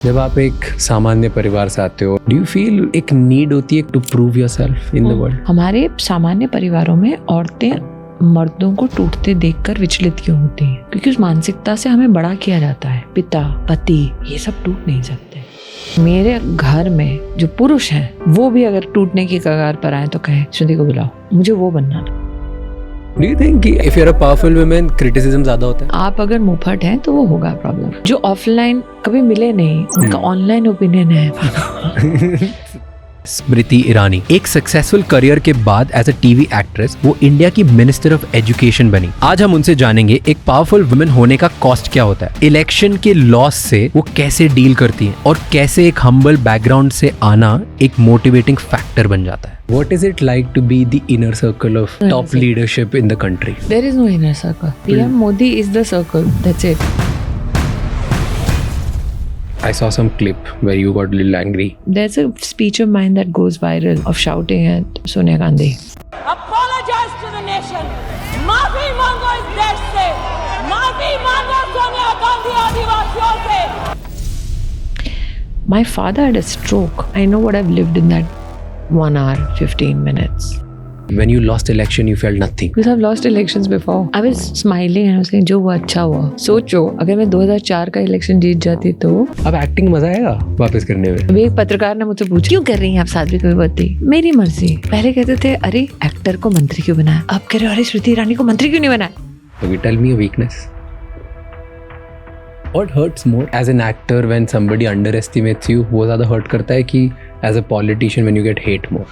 जब आप एक सामान्य परिवार से आते हो, डू यू फील एक नीड होती है to prove yourself in the world? हमारे सामान्य परिवारों में औरतें मर्दों को टूटते देखकर विचलित क्यों होती हैं? क्योंकि उस मानसिकता से हमें बड़ा किया जाता है। पिता, पति, ये सब टूट नहीं सकते। मेरे घर में जो पुरुष हैं वो भी अगर टूटने की कगार पर आए तो कहें श्रुति को बुलाओ, मुझे वो बनना। Do you think कि if you're a powerful woman, criticism ज़्यादा होता है? आप अगर मुंहफट हैं तो वो होगा प्रॉब्लम। जो ऑफलाइन कभी मिले नहीं, उनका ऑनलाइन ओपिनियन है। स्मृति ईरानी एक सक्सेसफुल करियर के बाद एज अ टीवी एक्ट्रेस वो इंडिया की मिनिस्टर ऑफ एजुकेशन बनी। आज हम उनसे जानेंगे एक पावरफुल वुमेन होने का कॉस्ट क्या होता है, इलेक्शन के लॉस से वो कैसे डील करती हैं और कैसे एक हम्बल बैकग्राउंड से आना एक मोटिवेटिंग फैक्टर बन जाता है। What is it like to be the inner circle of top leadership in the country? There is no inner circle. PM Modi is the circle. That's it. I saw some clip where you got a little angry. There's a speech of mine that goes viral of shouting at Sonia Gandhi. Apologize to the nation. माफी मांगो इस देश से. माफी मांगो सोनिया गांधी आदिवासियों से. My father had a stroke. I know what I've lived in that 1 hour, 15 minutes. When you lost election, you felt nothing. Because I've lost elections before. I was smiling and I was saying, जो हुआ अच्छा हुआ. सोचो, अगर मैं 2004 का election जीत जाती तो अब एक्टिंग मजा आएगा वापस करने में। अभी एक पत्रकार ने मुझसे पूछा, क्यों कर रही हैं आप साध्वी कपूर? मेरी मर्जी। पहले कहते थे अरे एक्टर को मंत्री क्यों बनाया, अब कह रहे हो अरे स्मृति ईरानी को मंत्री क्यों नहीं बनाया। Okay, tell me a weakness. What hurts more as an actor when somebody underestimates you? वो ज़्यादा hurt करता है कि as a politician when you get hate more?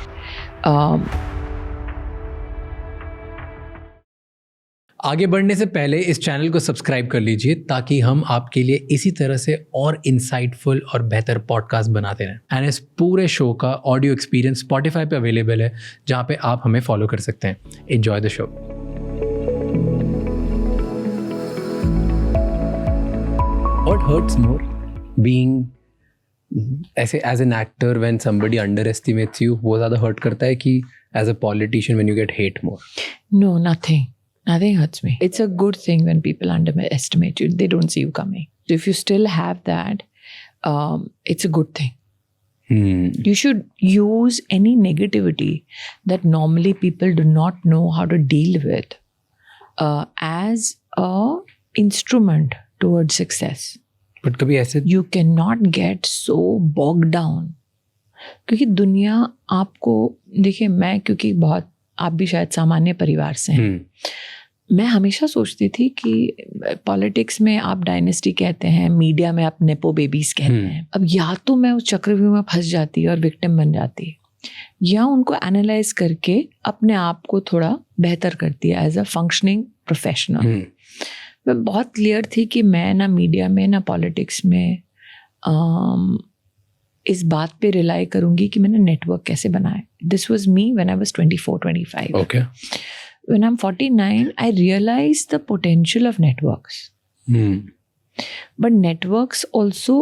आगे बढ़ने से पहले इस चैनल को सब्सक्राइब कर लीजिए ताकि हम आपके लिए इसी तरह से और इंसाइटफुल और बेहतर पॉडकास्ट बनाते रहें। एंड इस पूरे शो का ऑडियो एक्सपीरियंस स्पॉटिफाई पे अवेलेबल है, जहाँ पे आप हमें फॉलो कर सकते हैं। Enjoy the show. What hurts more, being ऐसे as an actor when somebody underestimates you, वो ज़्यादा hurt करता है कि as a politician when you get hate more? No, nothing. Nothing hurts me. It's a good thing when people underestimate you. They don't see you coming. So if you still have that, it's a good thing. You should use any negativity that normally people do not know how to deal with as a instrument towards success. But कभी ऐसे You cannot get so bogged down. क्योंकि दुनिया आपको, देखिए मैं क्योंकि बहुत, आप भी शायद सामान्य परिवार से हैं, मैं हमेशा सोचती थी कि पॉलिटिक्स में आप डायनेस्टी कहते हैं, मीडिया में आप नेपो बेबीज कहते हैं। अब या तो मैं उस चक्रव्यूह में फंस जाती और विक्टिम बन जाती, या उनको एनालाइज करके अपने आप को थोड़ा बेहतर करती है एज अ फंक्शनिंग प्रोफेशनल। मैं बहुत क्लियर थी कि मैं ना मीडिया में ना पॉलिटिक्स में इस बात पे रिलाई करूंगी कि मैंने नेटवर्क कैसे बनाए। This was me when I was 24-25. Okay. When I'm 49, I realized the potential of networks. But networks also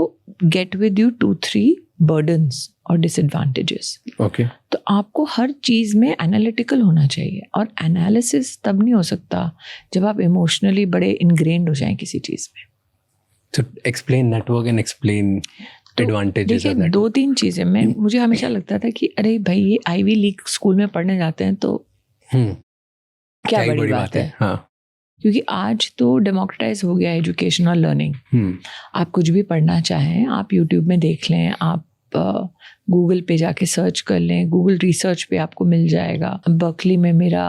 get with you 2-3 burdens or disadvantages. Okay. तो आपको हर चीज में एनालिटिकल होना चाहिए, और एनालिसिस तब नहीं हो सकता जब आप इमोशनली बड़े इनग्रेन्ड हो जाएं किसी चीज में। So explain network and explain advantages of देखिए, network. 2-3 चीजें में मुझे हमेशा लगता था कि अरे भाई ये आईवी लीग स्कूल में पढ़ने जाते हैं तो क्या ही बड़ी बात है। हाँ। क्योंकि आज तो डेमोक्रेटाइज हो गया एजुकेशन और लर्निंग। आप कुछ भी पढ़ना चाहें, आप यूट्यूब में देख लें, आप गूगल पे जाके सर्च कर लें, गूगल रिसर्च पे आपको मिल जाएगा। बर्कली में मेरा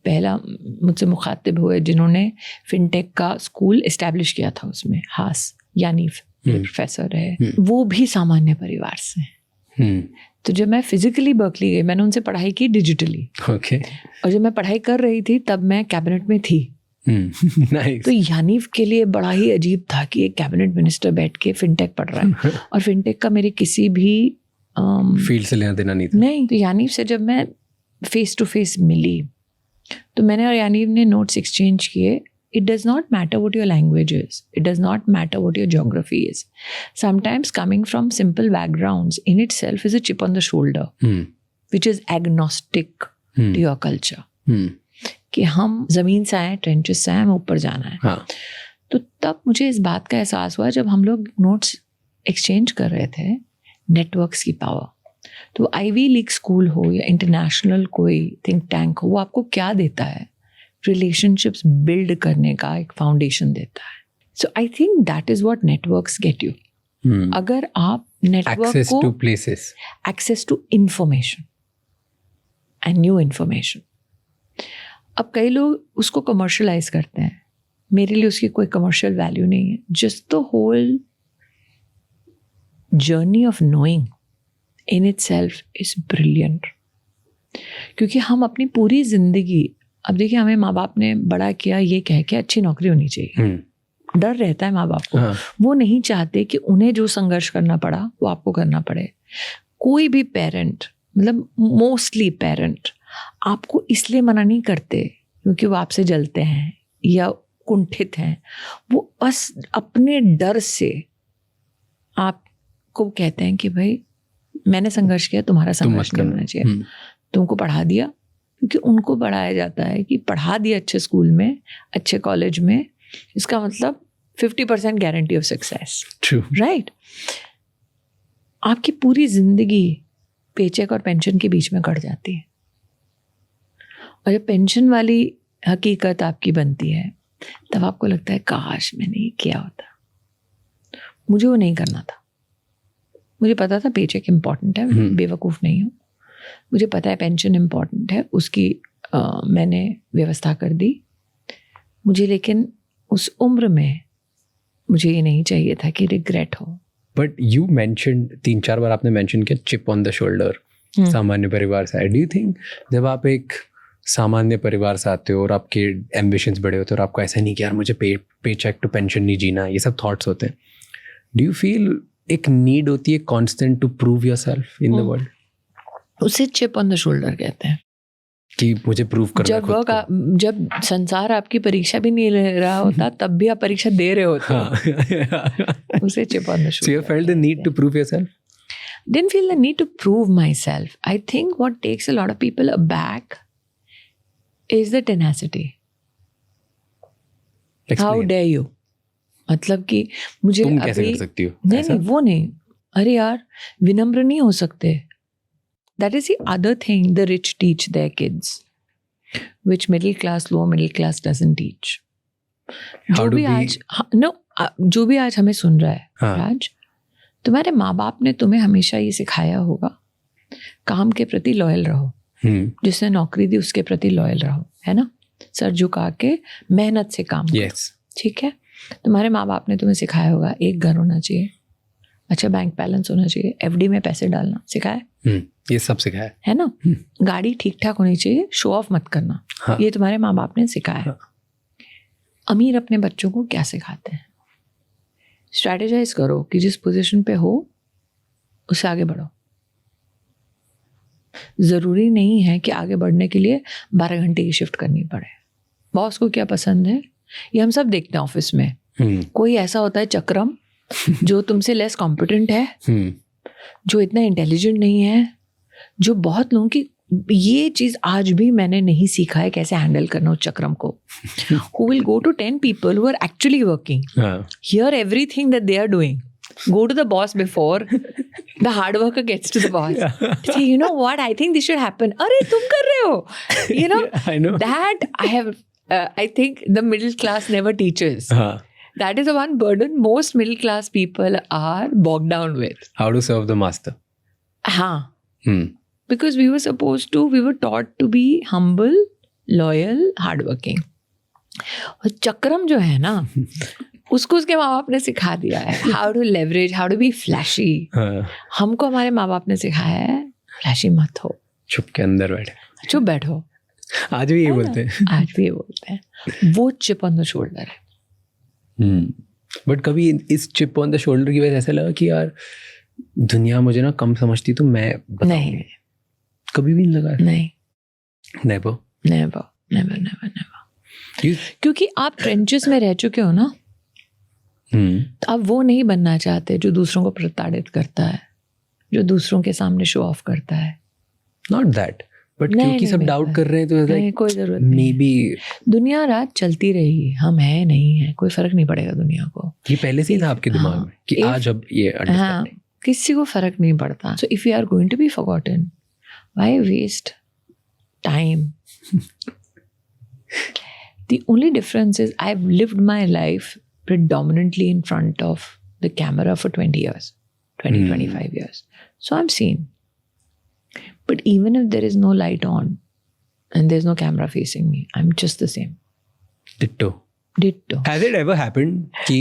पहला मुझसे मुखातिब हुए जिन्होंने फिनटेक का स्कूल इस्टेब्लिश किया था, उसमें हास यानीफ प्रोफेसर रहे, वो भी सामान्य परिवार से। तो जब मैं फिजिकली बर्कली गई, मैंने उनसे पढ़ाई की डिजिटली। Okay. और जब मैं पढ़ाई कर रही थी तब मैं कैबिनेट में थी। Nice. तो यानीफ के लिए बड़ा ही अजीब था कि एक कैबिनेट मिनिस्टर बैठ के फिनटेक पढ़ रहा है, और फिनटेक का मेरे किसी भी फील्ड से लेना देना नहीं था। नहीं। तो यानीफ से जब मैं फेस टू फेस मिली तो मैंने और यानीफ ने नोट्स एक्सचेंज किए। It does not matter what your language is. It does not matter what your geography is. Sometimes coming from simple backgrounds in itself is a chip on the shoulder, which is agnostic to your culture. कि हम जमीन से आए, trenches से आए, हमें ऊपर जाना है। तो तब मुझे इस बात का एहसास हुआ जब हम लोग नोट्स एक्सचेंज कर रहे थे नेटवर्क्स की पावर। तो आईवी लीग स्कूल हो या इंटरनेशनल कोई थिंक टैंक हो, वो आपको क्या देता है? रिलेशनशिप्स बिल्ड करने का एक फाउंडेशन देता है। So I think that is what networks get you. अगर आप नेटवर्क एक्सेस को, to places, access to information and new information. अब कई लोग उसको कमर्शलाइज करते हैं, मेरे लिए उसकी कोई कमर्शियल वैल्यू नहीं है। Just the whole journey of knowing in itself is brilliant. क्योंकि हम अपनी पूरी जिंदगी, अब देखिए हमें माँ बाप ने बड़ा किया ये कह के अच्छी नौकरी होनी चाहिए, डर रहता है माँ बाप को। हाँ. वो नहीं चाहते कि उन्हें जो संघर्ष करना पड़ा वो आपको करना पड़े। कोई भी पेरेंट, मतलब मोस्टली पेरेंट, आपको इसलिए मना नहीं करते क्योंकि वो आपसे जलते हैं या कुंठित हैं, वो बस अपने डर से आपको कहते हैं कि भाई मैंने संघर्ष किया, तुम्हारा संघर्ष नहीं होना चाहिए। तुमको पढ़ा दिया, क्योंकि उनको पढ़ाया जाता है कि पढ़ा दिया अच्छे स्कूल में, अच्छे कॉलेज में, इसका मतलब 50% गारंटी ऑफ सक्सेस, राइट? आपकी पूरी जिंदगी पेचेक और पेंशन के बीच में कट जाती है, और जब पेंशन वाली हकीकत आपकी बनती है तब आपको लगता है काश मैंने ये किया होता। मुझे वो नहीं करना था। मुझे पता था पेचेक इम्पॉर्टेंट है, बेवकूफ़ नहीं हूँ। मुझे पता है पेंशन इम्पॉर्टेंट है, उसकी मैंने व्यवस्था कर दी। मुझे लेकिन उस उम्र में मुझे ये नहीं चाहिए था कि रिग्रेट हो। बट यू मेंशन 3-4 बार आपने मेंशन किया चिप ऑन द शोल्डर, सामान्य परिवार से। डू यू थिंक जब आप एक सामान्य परिवार से आते हो और आपके एम्बिशंस बड़े होते हैं और आपको ऐसा नहीं कि यार मुझे पे चेक टू पेंशन नहीं जीना, ये सब थॉट्स होते हैं, डू यू फील एक नीड होती है constant to prove yourself in the world? उसे चिप ऑन द शोल्डर कहते हैं कि मुझे प्रूव करना है। जब संसार आपकी परीक्षा भी नहीं ले रहा होता तब भी आप परीक्षा दे रहे होते हो, उसे chip on the shoulder. So you felt the need to prove yourself? Didn't feel the need to prove myself. I think what takes a lot of people aback is the tenacity. How dare you? मतलब कि मुझे तुम कैसे कर सकती हो? नहीं, वो नहीं। अरे यार, विनम्र नहीं हो सकते। That is the other thing the rich teach their kids, which middle class, lower middle class doesn't teach. जो भी आज हमें सुन रहा है, राज, तुम्हारे माँ बाप ने तुम्हें हमेशा ये सिखाया होगा, काम के प्रति लॉयल रहो, जिसने नौकरी दी उसके प्रति लॉयल रहो, है ना? सर झुका के मेहनत से काम करो, ठीक है? तुम्हारे माँ बाप ने तुम्हें सिखाया होगा एक घर होना चाहिए, अच्छा बैंक बैलेंस होना चाहिए, एफडी में पैसे डालना सिखाया, ये सब सिखाया है ना? गाड़ी ठीक ठाक होनी चाहिए, शो ऑफ मत करना, हाँ। ये तुम्हारे माँ बाप ने सिखाया। हाँ। अमीर अपने बच्चों को क्या सिखाते हैं? स्ट्रैटेजाइज करो कि जिस पोजीशन पे हो उससे आगे बढ़ो। जरूरी नहीं है कि आगे बढ़ने के लिए 12 घंटे की शिफ्ट करनी पड़े। बॉस को क्या पसंद है ये हम सब देखते हैं ऑफिस में। कोई ऐसा होता है चक्रम जो तुमसे लेस कॉम्पिटेंट है, जो इतना इंटेलिजेंट नहीं है, जो बहुत लोगों की, ये चीज आज भी मैंने नहीं सीखा है कैसे हैंडल करना उस चक्रम को। Who will go to 10 people who are actually working, hear everything that they are doing, go to the boss before the hard worker gets to the boss, say, you know what, I think this should happen. अरे तुम कर रहे हो, you know, I know. That I have, I think the middle class never teaches. That is the one burden most middle class people are bogged down with. How to serve the master. हाँ. Because we were taught to be humble, loyal, hardworking. और चक्रम जो है ना, उसको उसके माँ बाप ने सिखा दिया है। How to leverage, how to be flashy. हमको हमारे माँ बाप ने सिखाया है फ्लैशी मत हो, चुप के अंदर बैठे, चुप बैठो। आज भी ये बोलते हैं, आज भी ये बोलते हैं। वो चिप ऑन द शोल्डर है। बट कभी इस चिप ऑन द शोल्डर की वजह ऐसा लगा कि यार दुनिया मुझे ना कम समझती तो मैं नहीं, कभी भी नहीं लगा? नहीं, नेवर। क्योंकि आप ट्रेंचेस में रह चुके हो ना, तो आप वो नहीं बनना चाहते जो दूसरों को प्रताड़ित करता है, जो दूसरों के सामने शो ऑफ करता है। नॉट दैट, बट नहीं, क्योंकि नहीं, सब नहीं, डाउट कर रहे हैं तो नहीं, कोई जरूरत नहीं मे है। बी दुनिया रात चलती रहेगी, हम है नहीं है, कोई फर्क नहीं पड़ेगा दुनिया को। ये पहले से ही था आपके दिमाग हाँ, में कि if- आज अब ये हाँ, अंडरस्टैंडिंग। किसी को फर्क नहीं पड़ता। So if you are going to be forgotten, why waste time? The only difference is I've lived my life predominantly in front of the camera for 20 years, 25 years. So I'm seen. But even if there is no light on and there's no camera facing me, I'm just the same. Ditto. Ditto. Has it ever happened कि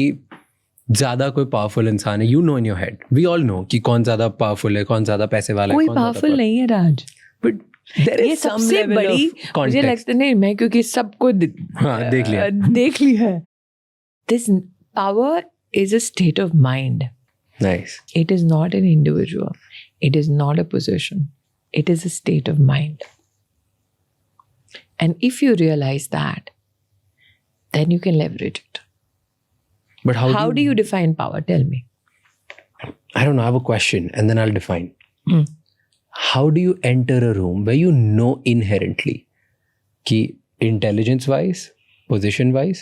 ज्यादा कोई powerful इंसान है, you know in your head, we all know कि कौन ज्यादा powerful है, कौन ज्यादा पैसे वाला है, कोई कौन ज्यादा पावरफुल नहीं है राज। but there ये is some सबसे level बड़ी of मुझे context. लगता नहीं, मैं क्योंकि सबको हाँ, देख लिया। देख लिया है। This power is a state of mind. Nice. It is not an individual. It is not a position. It is a state of mind. And if you realize that, then you can leverage it. But How do you define power? Tell me. I don't know, I have a question and then I'll define. Hmm. How do you enter a room where you know inherently कि intelligence wise, position wise,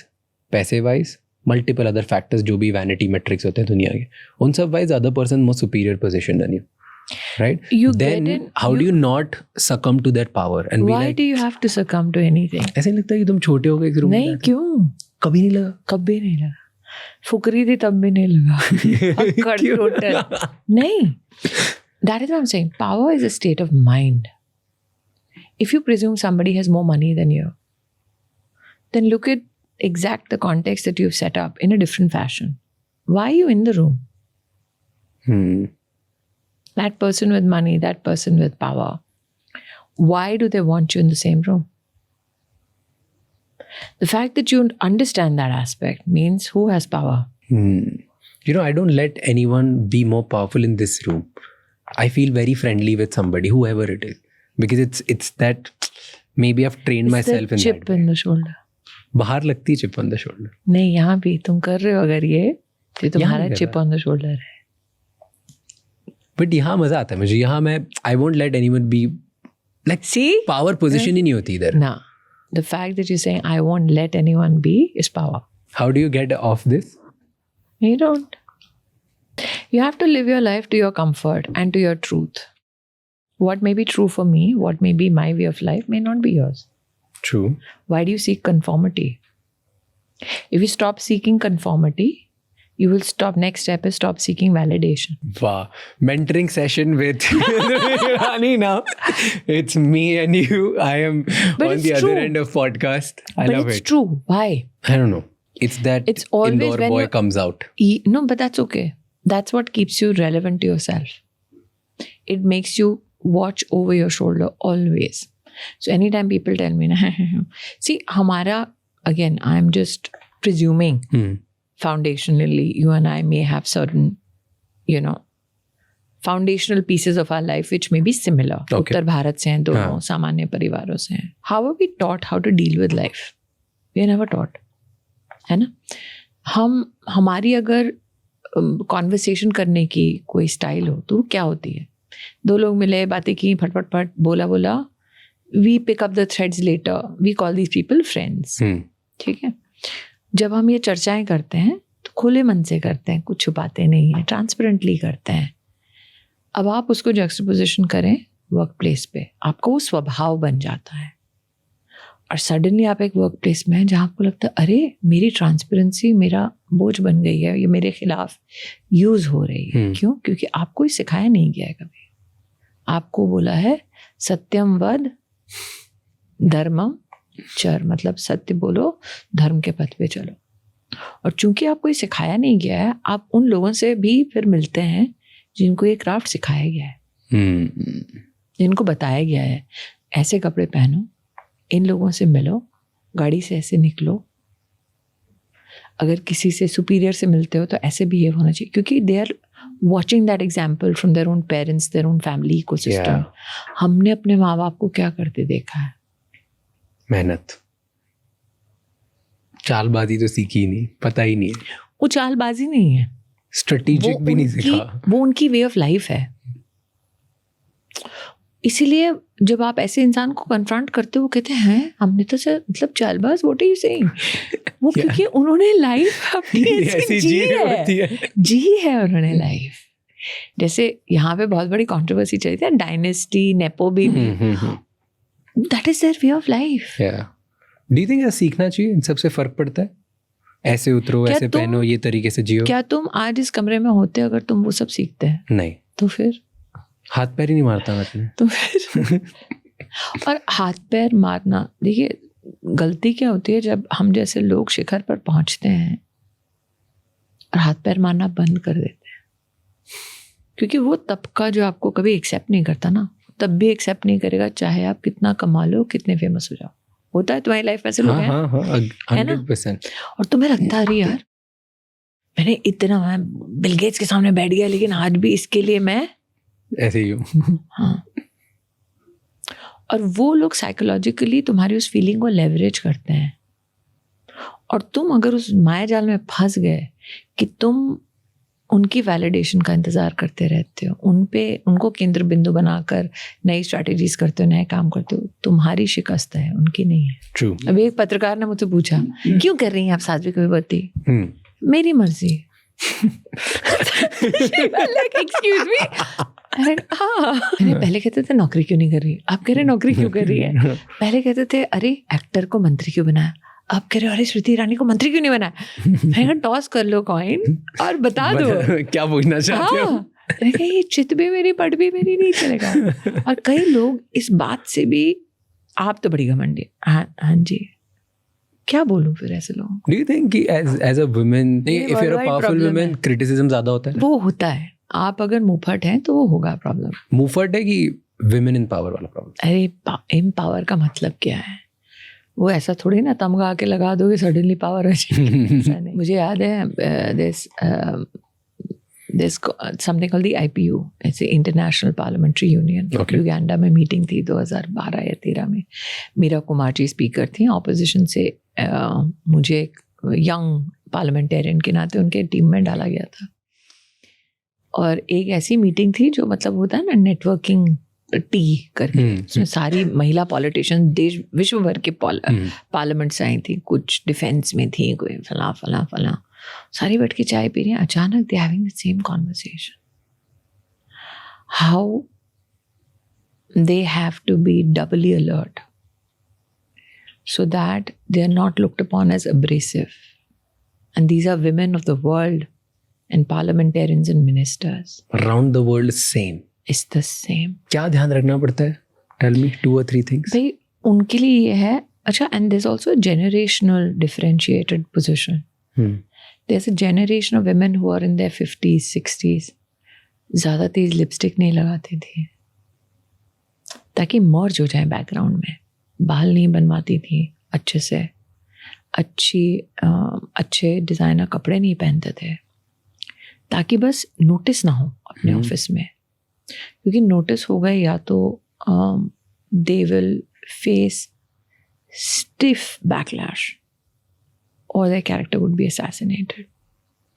पैसे wise, multiple other factors जो भी vanity metrics होते हैं दुनिया के, उन सब wise other person more superior position than you, right? You Then get in. how do you not succumb to that power and be Why like, do you have to succumb to anything? ऐसे नहीं लगता कि तुम छोटे हो गए इस room नहीं, क्यों? कभी नहीं लगा? कभी नहीं लगा। फुकरी थी तब भी नहीं लगा। टोटल नहीं। That is what I'm saying. Power is a state of mind. If you presume somebody has more money than you, then look at the context that you've set up in a different fashion. Why are you in the room? That person with money, that person with power. Why do they want you in the same room? The fact that you understand that aspect means who has power? You know, I don't let anyone be more powerful in this room. I feel very friendly with somebody, whoever it is, because it's that maybe I've trained myself in chip that way. in the shoulder. बाहर लगती है chip on the shoulder. नहीं, यहाँ भी तुम कर रहे हो अगर ये तो तुम्हारा कर chip on the shoulder है. But यहाँ मजा आता है मुझे. यहाँ मैं I won't let anyone be like See? power position ही नहीं होती इधर. No. The fact that you're saying I won't let anyone be is power. How do you get off this? You don't. You have to live your life to your comfort and to your truth. What may be true for me, what may be my way of life, may not be yours. True. Why do you seek conformity? If you stop seeking conformity, you will stop. Next step is stop seeking validation. Wow. Mentoring session with Rani now. It's me and you. I am But on it's the true. other end of podcast. I But love it's it. true. Why? I don't know. It's that It's always Indore when boy you- comes out. No, but that's okay. That's what keeps you relevant to yourself. It makes you watch over your shoulder always. So anytime people tell me, see, hamara, again, I'm just presuming foundationally, you and I may have certain, foundational pieces of our life which may be similar. Okay. उत्तर भारत से हैं दोनों, हाँ. सामान्य परिवारों से हैं. How are we taught how to deal with life? We are never taught. है ना? हमारी अगर कॉन्वर्सेशन करने की कोई स्टाइल हो तो क्या होती है? दो लोग मिले, बातें की, फट बोला we pick up the threads later, we call these people friends. ठीक है. जब हम ये चर्चाएं करते हैं तो खुले मन से करते हैं, कुछ छुपाते नहीं है, ट्रांसपेरेंटली करते हैं. अब आप उसको जक्सटापोजिशन करें वर्क प्लेस पे, आपको वो स्वभाव बन जाता है. और सडनली आप एक वर्क प्लेस में हैं जहाँ आपको लगता है अरे मेरी ट्रांसपेरेंसी मेरा बोझ बन गई है, ये मेरे खिलाफ यूज हो रही है. क्यों? क्योंकि आपको ये सिखाया नहीं गया है कभी. आपको बोला है सत्यम वद धर्मम चर, मतलब सत्य बोलो, धर्म के पथ पे चलो. और चूंकि आपको ये सिखाया नहीं गया है, आप उन लोगों से भी फिर मिलते हैं जिनको ये क्राफ्ट सिखाया गया है, जिनको बताया गया है ऐसे कपड़े पहनो, इन लोगों से मिलो, गाड़ी से ऐसे निकलो, अगर किसी से सुपीरियर से मिलते हो तो ऐसे बिहेव होना चाहिए. क्योंकि they are watching that example from their own parents, their own family ecosystem. हमने अपने माँ बाप को क्या करते देखा है? मेहनत. चालबाजी तो सीखी नहीं, पता ही नहीं है. वो चालबाजी नहीं है, स्ट्रेटेजिक भी नहीं सीखा. वो उनकी वे ऑफ लाइफ है. इसीलिए जब आप ऐसे इंसान को कन्फ्रंट करते हो, वो कहते हैं हमने तो सर मतलब Chaalbaaz, what are you saying? वो क्योंकि उन्होंने लाइफ अपनी ऐसी जी है उन्होंने लाइफ। जैसे यहाँ पे बहुत बड़ी कंट्रोवर्सी चली थी dynasty nepo baby, that is their way of life. Do you think ऐसा सीखना चाहिए? इन सबसे फर्क पड़ता है? ऐसे उतरो, ऐसे पहनो, ये तरीके से जियो। क्या तुम आज इस कमरे में होते अगर तुम वो सब सीखते हैं? नहीं। तो फिर हाथ पैर ही नहीं मारता मैं तो फिर और हाथ पैर मारना, देखिए गलती क्या होती है जब हम जैसे लोग शिखर पर पहुंचते हैं और हाथ पैर मारना बंद कर देते हैं, क्योंकि वो तबका जो आपको कभी एक्सेप्ट नहीं करता ना, तब भी एक्सेप्ट नहीं करेगा चाहे आप कितना कमा लो, कितने फेमस हो जाओ। होता है तुम्हारी लाइफ में ऐसे लोग हैं। हाँ, 100%। और तुम्हें लगता है अरे यार मैंने इतना, मैं बिल गेट्स के सामने बैठ गया लेकिन आज भी इसके लिए मैं ऐसे ही हूँ। हाँ। और वो लोग साइकोलॉजिकली तुम्हारी उस फीलिंग को लेवरेज करते हैं, और तुम अगर उस माया जाल में फंस गए कि तुम उनकी वैलिडेशन का इंतजार करते रहते हो, उनको केंद्र बिंदु बनाकर नई स्ट्रैटेजीज करते हो, नए काम करते हो, तुम्हारी शिकस्त है, उनकी नहीं है। ट्रू। अभी एक पत्रकार ने मुझसे पूछा क्यों कर रही हैं आप साध्वी कविवर्ती? मेरी मर्जी। Excuse me. मैंने पहले कहते थे नौकरी क्यों नहीं कर रही, आप कह रहे नौकरी क्यों कर रही है। पहले कहते थे अरे एक्टर को मंत्री क्यों बनाया, आप कह रहे हो अरे स्मृति ईरानी को मंत्री क्यों नहीं बनाया। मैंने टॉस कर लो कॉइन और बता दो क्या पूछना चाहते हो। हाँ, ये चित भी मेरी पट भी मेरी नहीं चलेगा। और कई लोग इस बात से भी, आप तो बड़ी घमंडी। हाँ जी, क्या बोलूं फिर ऐसे लोग। Do you think कि as a woman, if you're a powerful woman, criticism ज्यादा होता है? वो होता है। आप अगर मुफट हैं तो वो होगा प्रॉब्लम। मुफट है कि women in power वाला प्रॉब्लम? अरे एम्पावर का मतलब क्या है? वो ऐसा थोड़ी ना तमगा के लगा दोगे सडनली पावर हो जाएगी। मुझे याद है there's something called the IPU, it's international parliamentary union. Uganda में मीटिंग थी 2012 या 13 में। मीरा कुमार जी स्पीकर थी। ऑपोजिशन से मुझे एक यंग पार्लियामेंटेरियन के नाते उनके टीम में डाला गया था। और एक ऐसी मीटिंग थी जो मतलब होता है ना नेटवर्किंग टी करके, उसमें सारी महिला पॉलिटिशियन देश विश्व भर के पार्लियामेंट से आई थी। कुछ डिफेंस में थी, कोई फला फला फला, सारी बैठ के चाय पी रही हैं। अचानक they having the same conversation, how they have to be doubly alert so that they are not looked upon as abrasive. And these are women of the world and parliamentarians and ministers. Around the world same. It's the same. क्या ध्यान रखना पड़ता है? Tell me 2 or 3 things. भाई उनके लिए ये है, अच्छा, and there's also a generational differentiated position. There's a generation of women who are in their 50s, 60s. ज़्यादा तेज लिपस्टिक नहीं लगाती थी ताकि मर्ज हो जाए बैकग्राउंड में। बाल नहीं बनवाती थी अच्छे से, अच्छे डिज़ाइनर कपड़े नहीं पहनते थे ताकि बस नोटिस ना हो अपने ऑफिस में, क्योंकि नोटिस हो गए या तो they will face stiff backlash or their character would be assassinated.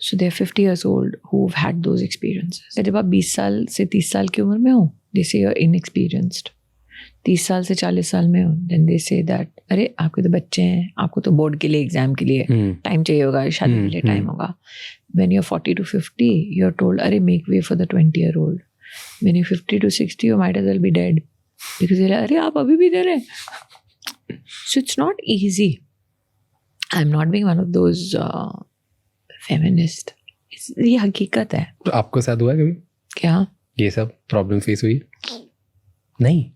So they're 50 years old who've had those experiences. जब आप 20 साल से 30 साल की उम्र में हो, they say you're inexperienced. 30 साल से 40 साल में हो, then they say that अरे आपके तो बच्चे हैं, आपको तो बोर्ड के लिए, एग्जाम के लिए टाइम चाहिए होगा, शादी के लिए टाइम होगा. When you're 40 to 50, you're told अरे make way for the 20-year-old. When you're 50 to 60, you might as well be dead. Because you're like, अरे आप अभी भी दे रहे. So it's not easy. I'm not being one of those feminist. ये हकीकत है. तो आपको साथ हुआ कभी? क्या? ये सब प्रॉब्लम फेस हुई? नहीं.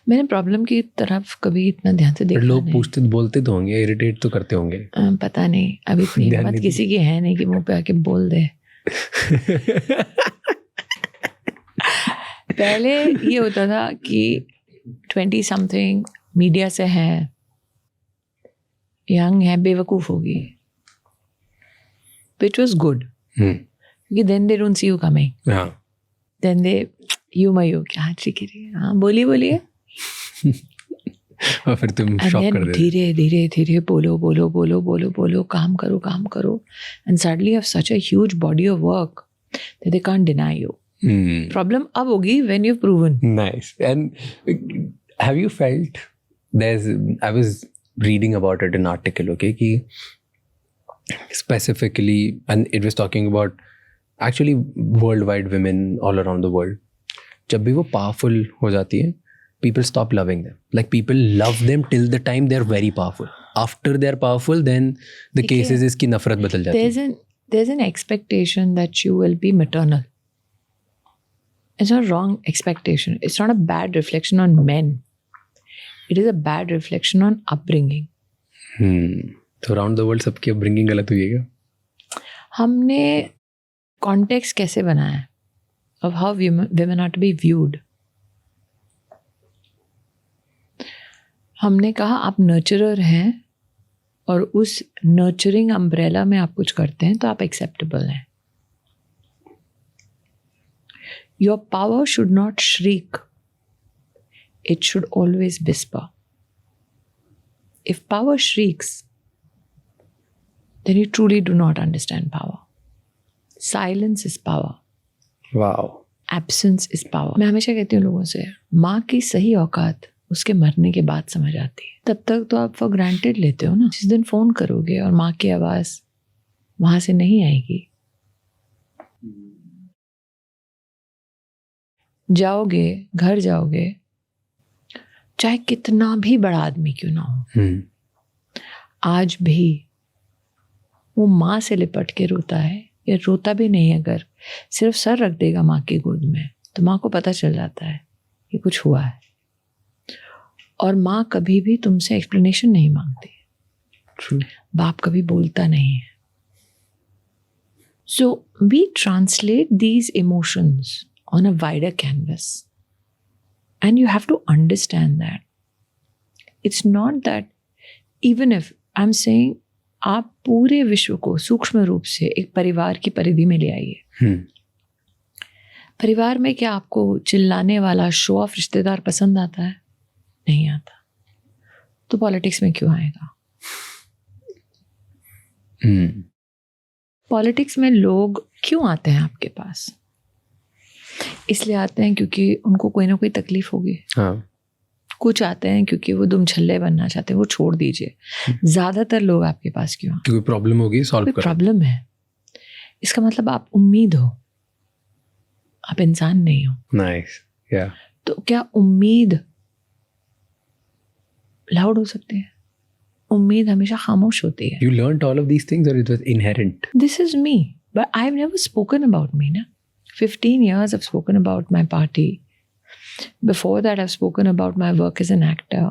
मैंने प्रॉब्लम की तरफ कभी इतना ध्यान से देखा नहीं. लोग पूछते बोलते तो होंगे, इरिटेट तो करते होंगे. पता नहीं, अभी इतनी हिम्मत किसी की है नहीं कि मुंह पे आके बोल दे. पहले ये होता था कि 20 समथिंग मीडिया से है, यंग है, बेवकूफ होगी, which was good. क्योंकि then they don't see you coming. Then they you क्या ठीक है, हाँ बोलिए. और फिर तुम शॉक कर देते. धीरे धीरे धीरे बोलो, काम करो. And suddenly you have such a huge body of work that they can't deny you. Problem अब होगी when you've proven. Nice. And have you felt I was reading about it in an article, okay, कि specifically, and it was talking about actually worldwide women all around the world. जब भी वो powerful हो जाती है, people stop loving them. Like people love them till the time they're very powerful. After they're powerful, then the case is कि नफरत बदल जाती है. There's an expectation that you will be maternal. It's not a wrong expectation. It's not a bad reflection on men. It is a bad reflection on upbringing. तो around the world सबकी upbringing गलत हुई है क्या? हमने context कैसे बनाया है of how women are to be viewed. हमने कहा आप nurturer हैं और उस nurturing umbrella में आप कुछ करते हैं तो आप acceptable हैं. Your power should not shriek. It should always whisper. If power shrieks, then you truly do not understand power. Silence is power. Wow. Absence is power. मैं हमेशा कहती हूँ लोगों से, माँ की सही औकात उसके मरने के बाद समझ आती है. तब तक तो आप for granted लेते हो ना. जिस दिन फोन करोगे और माँ की आवाज़ वहाँ से नहीं आएगी, जाओगे, घर जाओगे, चाहे कितना भी बड़ा आदमी क्यों ना हो, आज भी वो माँ से लिपट के रोता है, या रोता भी नहीं, अगर सिर्फ सर रख देगा माँ की गोद में, तो माँ को पता चल जाता है कि कुछ हुआ है. और माँ कभी भी तुमसे एक्सप्लेनेशन नहीं मांगती. True. बाप कभी बोलता नहीं है. So we translate these emotions on a wider canvas. And you have to understand that. It's not that, even if I'm saying, आप पूरे विश्व को सूक्ष्म रूप से एक परिवार की परिधि में ले आइए. परिवार में क्या आपको चिल्लाने वाला शो ऑफ रिश्तेदार पसंद आता है? नहीं आता. तो पॉलिटिक्स में क्यों आएगा? पॉलिटिक्स में लोग क्यों आते हैं आपके पास? इसलिए आते हैं क्योंकि उनको कोई ना कोई तकलीफ होगी. हाँ. कुछ आते हैं क्योंकि वो दुम छल्ले बनना चाहते हैं, वो छोड़ दीजिए. ज्यादातर लोग आपके पास क्यों? कोई प्रॉब्लम होगी, सॉल्व करो. प्रॉब्लम है, इसका मतलब आप उम्मीद हो, आप इंसान नहीं हो. नाइस. या. तो क्या उम्मीद लाउड हो सकती है? उम्मीद हमेशा खामोश होती है. You learned all of these things or it was inherent? This is me, but I've never spoken about me. Na? 15 years I've spoken about my party. Before that I've spoken about my work as an actor.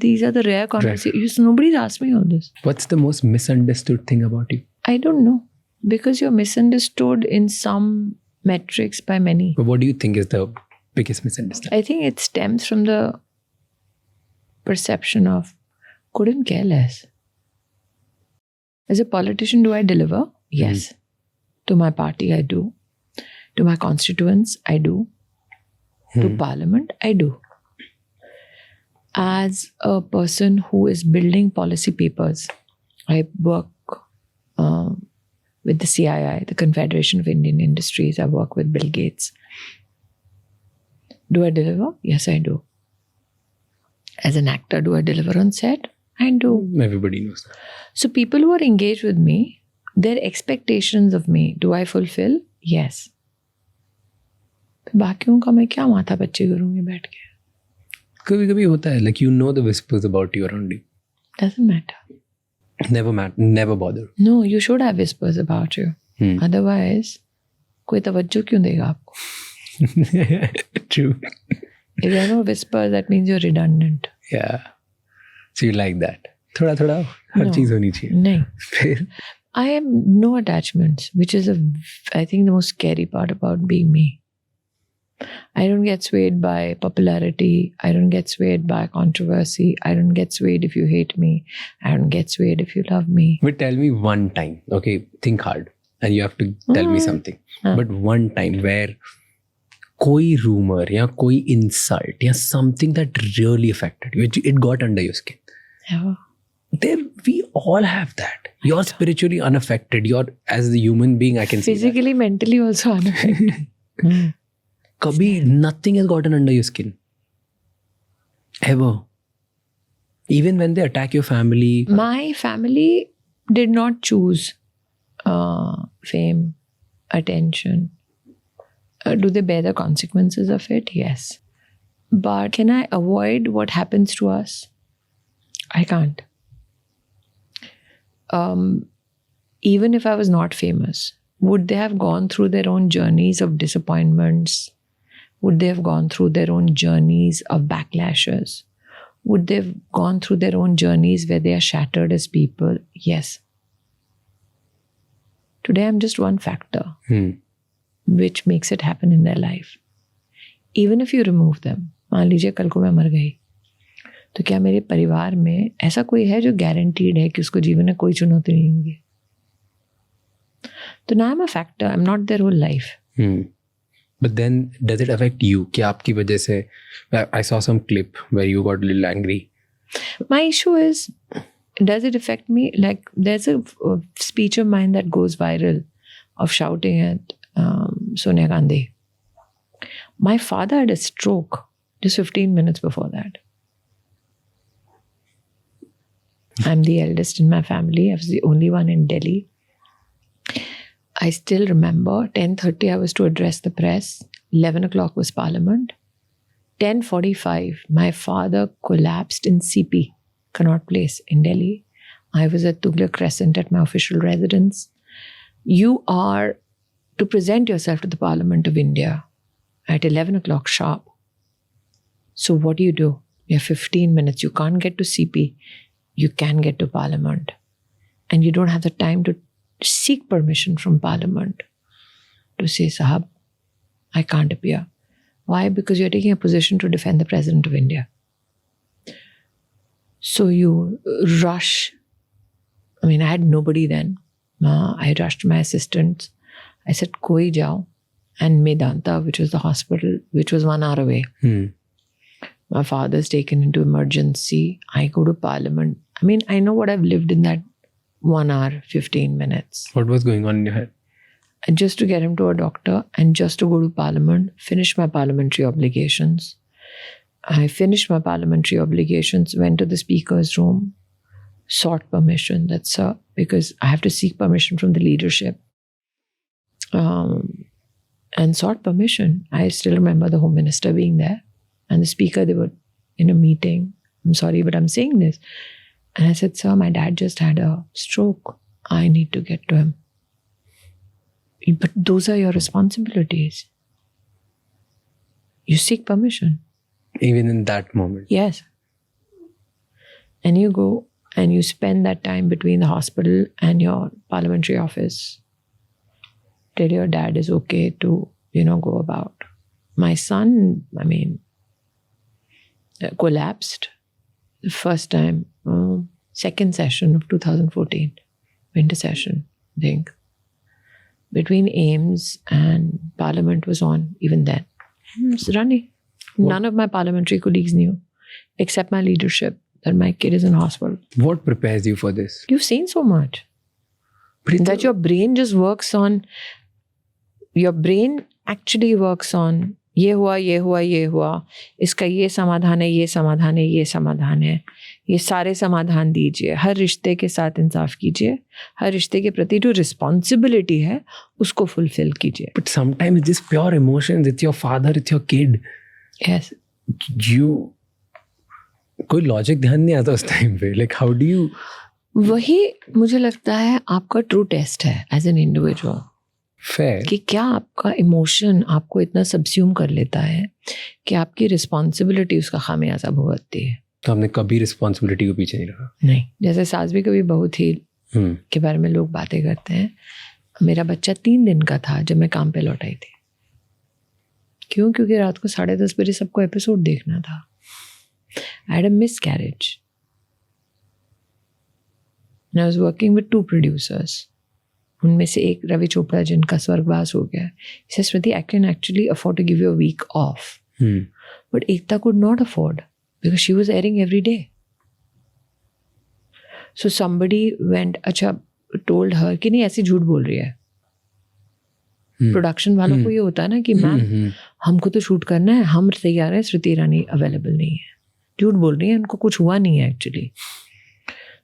These are the rare conversations. Nobody's asked me all this. What's the most misunderstood thing about you? I don't know. Because you're misunderstood in some metrics by many. But what do you think is the biggest misunderstanding? I think it stems from the perception of couldn't care less. As a politician, do I deliver? Yes. To my party, I do. To my constituents, I do. To Parliament, I do. As a person who is building policy papers, I work with the CII, the Confederation of Indian Industries. I work with Bill Gates. Do I deliver? Yes, I do. As an actor, do I deliver on set? I do. Everybody knows that. So people who are engaged with me, their expectations of me, do I fulfill? Yes. बाकियों का मैं क्या माथा पच्ची करूंगी बैठ के? कभी कभी होता है, like you know the whispers about you around you. Doesn't matter. Never bother. No, you should have whispers about you. Otherwise, कोई तवज्जो क्यों देगा आपको? True. If there are no whispers, that means you're redundant. Yeah. So you like that? थोड़ा थोड़ा हर चीज होनी चाहिए. नहीं. फिर I have no attachments, which is I think the most scary part about being me. I don't get swayed by popularity. I don't get swayed by controversy. I don't get swayed if you hate me. I don't get swayed if you love me. But tell me one time, okay, think hard and you have to tell me something. But one time where कोई rumor या कोई insult या something that really affected you, it got under your skin. Yeah. There, we all have that. You're spiritually unaffected. You're, as the human being, I can see physically, mentally also unaffected. कभी nothing has gotten under your skin ever, even when they attack your family? My family did not choose fame, attention. Do they bear the consequences of it? Yes. But can I avoid what happens to us? I can't. Even if I was not famous, would they have gone through their own journeys of disappointments? Would they have gone through their own journeys of backlashes? Would they have gone through their own journeys where they are shattered as people? Yes. Today I'm just one factor which makes it happen in their life. Even if you remove them, मान लीजिए कल को मैं मर गई, तो क्या मेरे परिवार में ऐसा कोई है जो गारंटीड है कि उसको जीवन में कोई चुनौती नहीं होगी? तो now I'm a factor. I'm not their whole life. But then does it affect you? कि आपकी वजह से, I saw some clip where you got a little angry. My issue is, does it affect me? Like, there's a speech of mine that goes viral of shouting at Sonia Gandhi. My father had a stroke just 15 minutes before that. I'm the eldest in my family. I was the only one in Delhi. I still remember 10:30 I was to address the press. 11 o'clock was Parliament. 10:45 my father collapsed in CP, Connaught Place in Delhi. I was at Tughlaq Crescent at my official residence. You are to present yourself to the Parliament of India at 11 o'clock sharp. So what do? You have 15 minutes. You can't get to CP. You can get to Parliament. And you don't have the time to seek permission from Parliament to say, Sahab, I can't appear. Why? Because you're taking a position to defend the President of India. So you rush. I mean, I had nobody then. I rushed my assistants. I said, Koi jao. And Medanta, which was the hospital, which was 1 hour away. My father's taken into emergency. I go to Parliament. I mean, I know what I've lived in that 1 hour, 15 minutes. What was going on in your head? And just to get him to a doctor and just to go to Parliament, finish my parliamentary obligations. I finished my parliamentary obligations, went to the speaker's room, sought permission. That's because I have to seek permission from the leadership. And sought permission. I still remember the Home Minister being there and the speaker, they were in a meeting. I'm sorry, but I'm saying this. And I said, sir, my dad just had a stroke. I need to get to him. But those are your responsibilities. You seek permission. Even in that moment? Yes. And you go and you spend that time between the hospital and your parliamentary office till your dad is okay to, go about. My son, collapsed the first time, second session of 2014, winter session, I think. Between AIMS and Parliament was on even then. It's running. None of my parliamentary colleagues knew, except my leadership, that my kid is in hospital. What prepares you for this? You've seen so much. That your brain just works on, your brain actually works on, ये हुआ, इसका ये समाधान है, ये समाधान है, ये समाधान है, ये सारे समाधान दीजिए, हर रिश्ते के साथ इंसाफ कीजिए, हर रिश्ते के प्रति जो रिस्पॉन्सिबिलिटी है उसको फुलफिल कीजिए. But sometimes it's just pure emotions. It's your father, it's your kid. Yes. कोई लॉजिक ध्यान नहीं आता उस टाइम पे. Like how do you? वही मुझे लगता है आपका ट्रू टेस्ट है एज एन इंडिविजुअल. Fair. कि क्या आपका इमोशन आपको इतना सबस्यूम कर लेता है कि आपकी रिस्पॉन्सिबिलिटी उसका खामियाजा भुगतती है. तो आपने कभी रिस्पॉन्सिबिलिटी को पीछे नहीं रखा? नहीं. जैसे सास भी कभी बहू थी के बारे में लोग बातें करते हैं. मेरा बच्चा 3 दिन का था जब मैं काम पे लौट आई थी. क्यों? क्योंकि रात को 10:30 बजे सबको एपिसोड देखना था. I had a miscarriage. I was working with 2 producers. उनमें से एक रवि चोपड़ा जिनका स्वर्गवास हो गया. He says, Smriti, I can actually afford to give you a week off. But Ekta could not afford because she was airing every day. So somebody went, told her कि नहीं ऐसी झूठ बोल रही है. प्रोडक्शन वालों को ये होता है ना कि मैम हमको तो शूट करना है, हम तैयार हैं, श्रुति ईरानी अवेलेबल नहीं है, झूठ बोल रही है, उनको कुछ हुआ नहीं है एक्चुअली।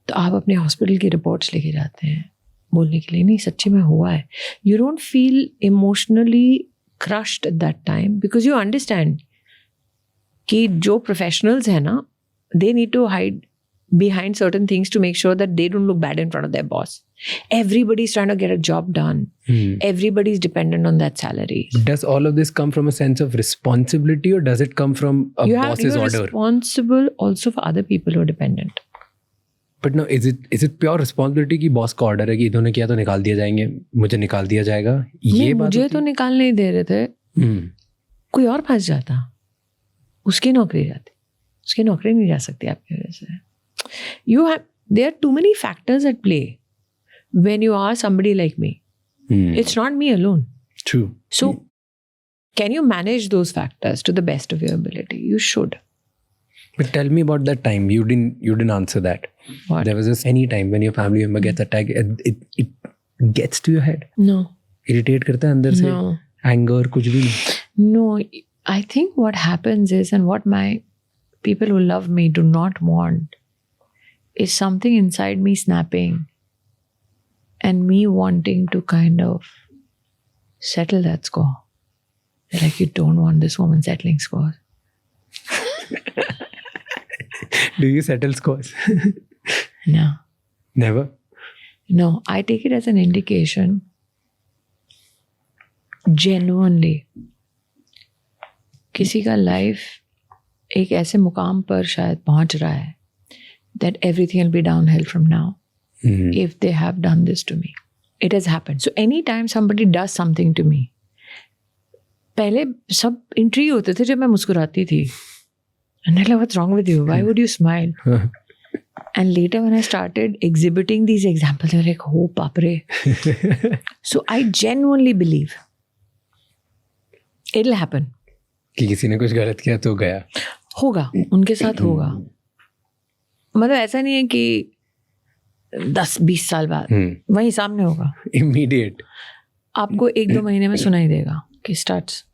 तो आप अपने हॉस्पिटल की रिपोर्ट्स लेके जाते हैं बोलने के लिए, नहीं सच्ची में हुआ है। You don't feel emotionally crushed at that time because you understand कि जो प्रोफेशनल्स हैं ना, they need to hide behind certain things to make sure that they don't look bad in front of their boss. Everybody's trying to get a job done. Everybody's dependent on that salary. Does all of this come from a sense of responsibility, or does it come from a boss's You're order? responsible also for other people who are dependent. But no, is it pure responsibility कि boss का order है कि इन्होंने किया तो निकाल दिया जाएंगे, मुझे निकाल दिया जाएगा, ये बात मुझे तो निकाल नहीं दे रहे थे, कोई और फंस जाता, उसकी नौकरी जाती, उसकी नौकरी नहीं जा सकती आपकी वजह से। There are too many factors at play when you are somebody like me. It's not me alone. True. So, can you manage those factors to the best of your ability? You should. But tell me about that time. You didn't answer that. What? There was this any time when your family member gets attacked, it gets to your head. No. Irritate करता है अंदर से. No. Anger कुछ भी. No. I think what happens is, and what my people who love me do not want, is something inside me snapping and me wanting to kind of settle that score. They're like, you don't want this woman settling scores. Do you settle scores? No. Never? No, I take it as an indication, genuinely, किसी का life एक ऐसे मुकाम पर शायद पहुंच रहा है that everything will be downhill from now if they have done this to me. It has happened. So anytime somebody does something to me, पहले सब इंट्रीग होते थे जब मैं मुस्कुराती थी. And I'm like, what's wrong with you? Why would you smile? And later when I started exhibiting these examples, they were like, oh, papre. So I genuinely believe it'll happen. कि किसी ने कुछ गलत किया तो गया. होगा, उनके साथ होगा. मतलब ऐसा नहीं है कि 10-20 साल बाद वहीं सामने होगा. Immediate. आपको 1-2 महीने में सुनाई देगा कि starts.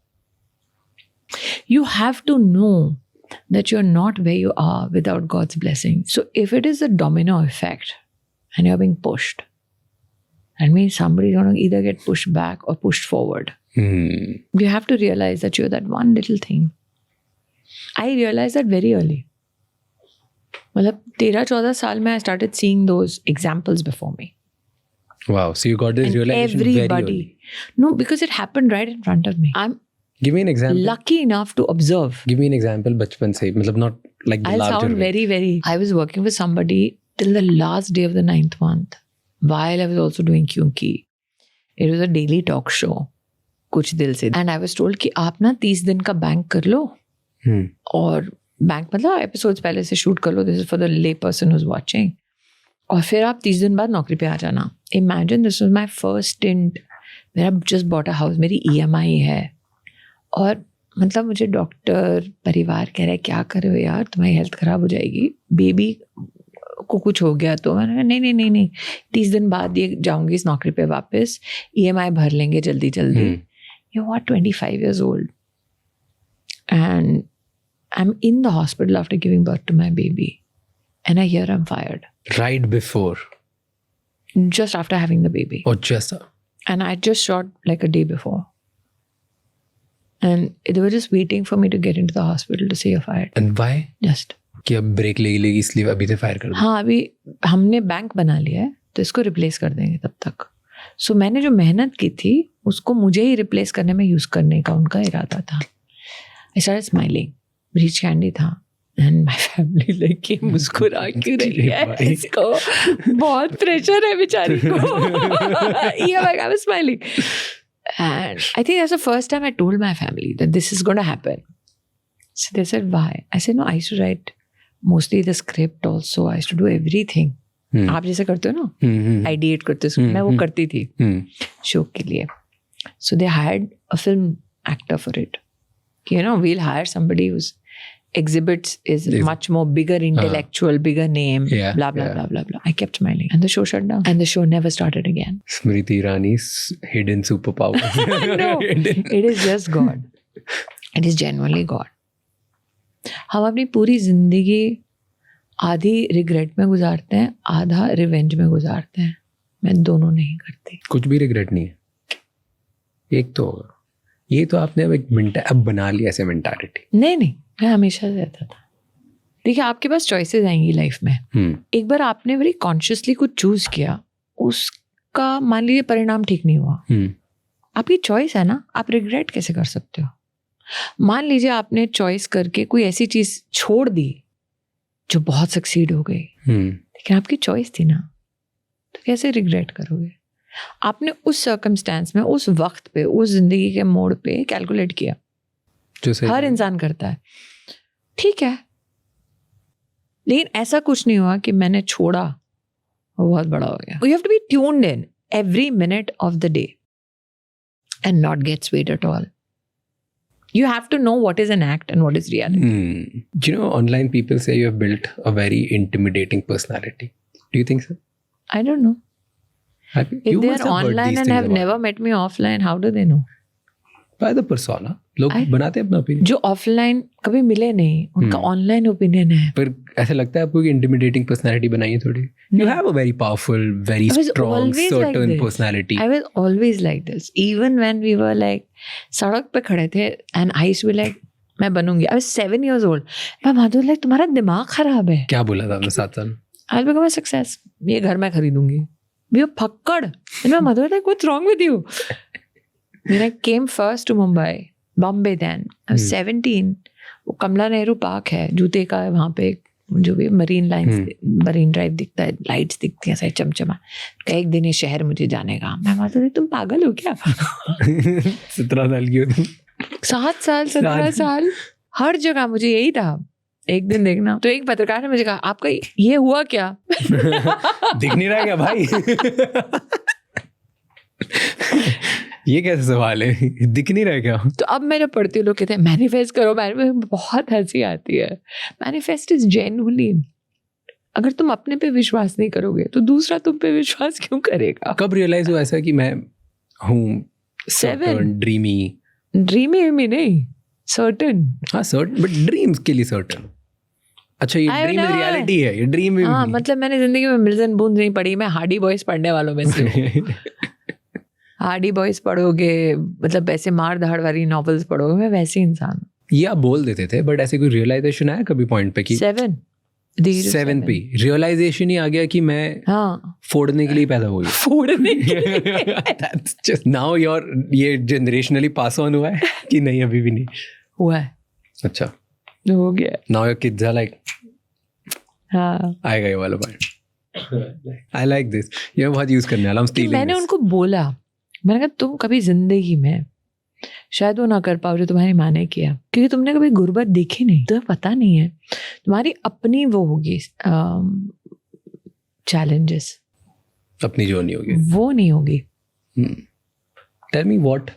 You have to know that you're not where you are without God's blessing. So if it is a domino effect and you're being pushed, that means somebody's going to either get pushed back or pushed forward. You have to realize that you're that one little thing. I realized that very early. मतलब 13-14 साल में I started seeing those examples before me. Wow, so you got this And realization very early. No, because it happened right in front of me. I'm Give me an example. lucky enough to observe. Give me an example बचपन से, मतलब not like the I'll larger sound way. very, very... I was working with somebody till the last day of the 9th month while I was also doing Kyunki. It was a daily talk show. कुछ दिल से. And I was told कि आप ना 30 दिन का bank कर लो और बैंक मतलब एपिसोड्स पहले से शूट कर लो. दिस इज फॉर द ले पर्सन हुज वाचिंग. और फिर आप 30 दिन बाद नौकरी पे आ जाना. Imagine this was my first stint. मेरा जस्ट बॉट अ हाउस, मेरी EMI है और मतलब मुझे डॉक्टर परिवार कह रहा है क्या कर रहे हो यार, तुम्हारी हेल्थ खराब हो जाएगी, बेबी को कुछ हो गया तो. मैंने नहीं 30 दिन बाद ये जाऊंगी इस नौकरी पे वापस, EMI भर लेंगे जल्दी जल्दी. You are 25 years old and I'm in the hospital after giving birth to my baby and I hear I'm fired. Right before? Just after having the baby. Or just? And I just shot like a day before. And they were just waiting for me to get into the hospital to say you're fired. And why? Just. कि अब break लेगी इसलिए अभी से fire कर दो. हाँ, अभी हमने बैंक बना लिया है तो इसको रिप्लेस कर देंगे तब तक. सो मैंने जो मेहनत की थी उसको मुझे ही रिप्लेस करने में यूज करने का उनका इरादा था. I started smiling. Breach candy था एंड माय फैमिली लाइक ये मुस्कुरा क्यों रही है, इसको बहुत प्रेशर है बेचारी को. Yeah, like I was smiling. And I think that's the first time I told my family that this is going to happen. So they said, why? I said, no, I used to write mostly the script also. I used to do everything. आप जैसे करते हो ना, ideate करते हो, मैं वो करती थी शो के लिए. So they hired a film actor for it. You know, we'll hire somebody who's exhibits is much more bigger intellectual, bigger name, Yeah, blah, blah, yeah. blah, blah, blah. I kept smiling. And the show shut down. And the show never started again. Smriti Irani's hidden superpower. No, it is just God. It is genuinely God. हम अपनी पूरी जिंदगी आधी regret में गुजारते हैं, आधा revenge में गुजारते हैं. मैं दोनों नहीं करती. कुछ भी रिग्रेट नहीं है. एक तो होगा. ये तो आपने अब बना लिया ऐसे मेंटालिटी. नहीं, मैं हमेशा से रहता था. देखिए, आपके पास चॉइसेस आएंगी लाइफ में. एक बार आपने वेरी कॉन्शियसली कुछ चूज किया, उसका मान लीजिए परिणाम ठीक नहीं हुआ, आपकी चॉइस है ना, आप रिग्रेट कैसे कर सकते हो? मान लीजिए आपने चॉइस करके कोई ऐसी चीज छोड़ दी जो बहुत सक्सीड हो गई, लेकिन आपकी चॉइस थी ना, तो कैसे रिग्रेट करोगे? आपने उस सर्कमस्टेंस में, उस वक्त पे, उस जिंदगी के मोड़ पे कैलकुलेट किया. हर इंसान करता है, ठीक है, लेकिन ऐसा कुछ नहीं हुआ कि मैंने छोड़ा वो बहुत बड़ा हो गया. You have to be tuned in every minute of the day and not get swayed at all. You have to know what is an act and what is reality. You know, online people say you have built a very intimidating personality. Do you think so? I don't know. Have you? If You they must are have heard online these and things have about never it. met me offline, how do they know? By the persona. लोग बनाते हैं अपना opinion. जो offline कभी मिले नहीं, उनका online opinion है. पर ऐसा लगता है आपको कि इंटिमिडेटिंग पर्सनालिटी बनाई है थोड़ी. You have a very powerful, very I was strong, always like certain this. personality. I was always like this. Even when we were like सड़क पे खड़े थे and I used to be like, मैं बनूंगी. I was 7 years old. मैं माधुर like तुम्हारा दिमाग खराब है. क्या बोला था आपने 7 साल? I'll become a success. ये घर मैं खरीदूंगी. भी फक्कड़. And मैं माधुर like what's wrong with you? When I came first to Mumbai, Bombay then, I was 17. वो कमला नेहरू पार्क है, जूते का है वहाँ पे, जो भी मरीन लाइन्स, मरीन ड्राइव दिखता है, लाइट्स दिखती हैं ऐसा चमचमा. एक दिन ये शहर मुझे जाने का. मैं माधुर लाइक तुम पागल हो क्या? 17 साल की हो तुम. 7 साल 17 साल हर जगह मुझे यही था. एक दिन देखना तो एक पत्रकार ने मुझे कहा आपका ये हुआ क्या? दिख नहीं रहा क्या भाई? ये कैसे सवाल है? दिख नहीं रहा क्या? तो अब मैं जब पढ़ती हूँ लोग कहते हैं मैनिफेस्ट करो, बहुत हंसी आती है. मैनिफेस्ट इज जेन्युइनली, अगर तुम अपने पे विश्वास नहीं करोगे तो दूसरा तुम पे विश्वास क्यों करेगा? कब रियलाइज हुआ ऐसा कि मैं हूँ 7 ड्रीमी में नहीं, सर्टन. हाँ सर्टन, बट ड्रीम्स के लिए सर्टन. अच्छा, ये ड्रीम रियलिटी है, ये ड्रीम. हाँ, मतलब मैंने जिंदगी में मिल्स एंड बून्स नहीं पढ़ी. मैं हार्डी बॉयज पढ़ने वालों में से हूँ. हार्डी बॉयज पढ़ोगे, मतलब ऐसे मार धाड़ वाली नॉवेल्स पढ़ोगे, मैं वैसे इंसान हूँ. ये आप बोल देते थे, बट ऐसे कोई रियलाइजेशन आया कभी पॉइंट पे कि 7 पे रियलाइजेशन ही आ गया कि मैं फोड़ने के लिए पैदा हुई? फोड़ने के लिए. That's just now ये जनरेशनली पास ऑन हुआ है कि नहीं? अभी भी नहीं हुआ है. अच्छा, हो गया. now your kids are like, हाँ, आएगा ये वाला पॉइंट. I like this. ये बहुत यूज करने वाला. मैंने उनको बोला, मैंने कहा तुम कभी जिंदगी में शायद वो ना कर पाओ जो तुम्हारी माँ ने किया, क्योंकि तुमने कभी गुर्बत देखी नहीं, तुम्हें पता नहीं है. तुम्हारी अपनी वो होगी चैलेंजेस, अपनी जो नहीं होगी वो नहीं होगी. टेल मी व्हाट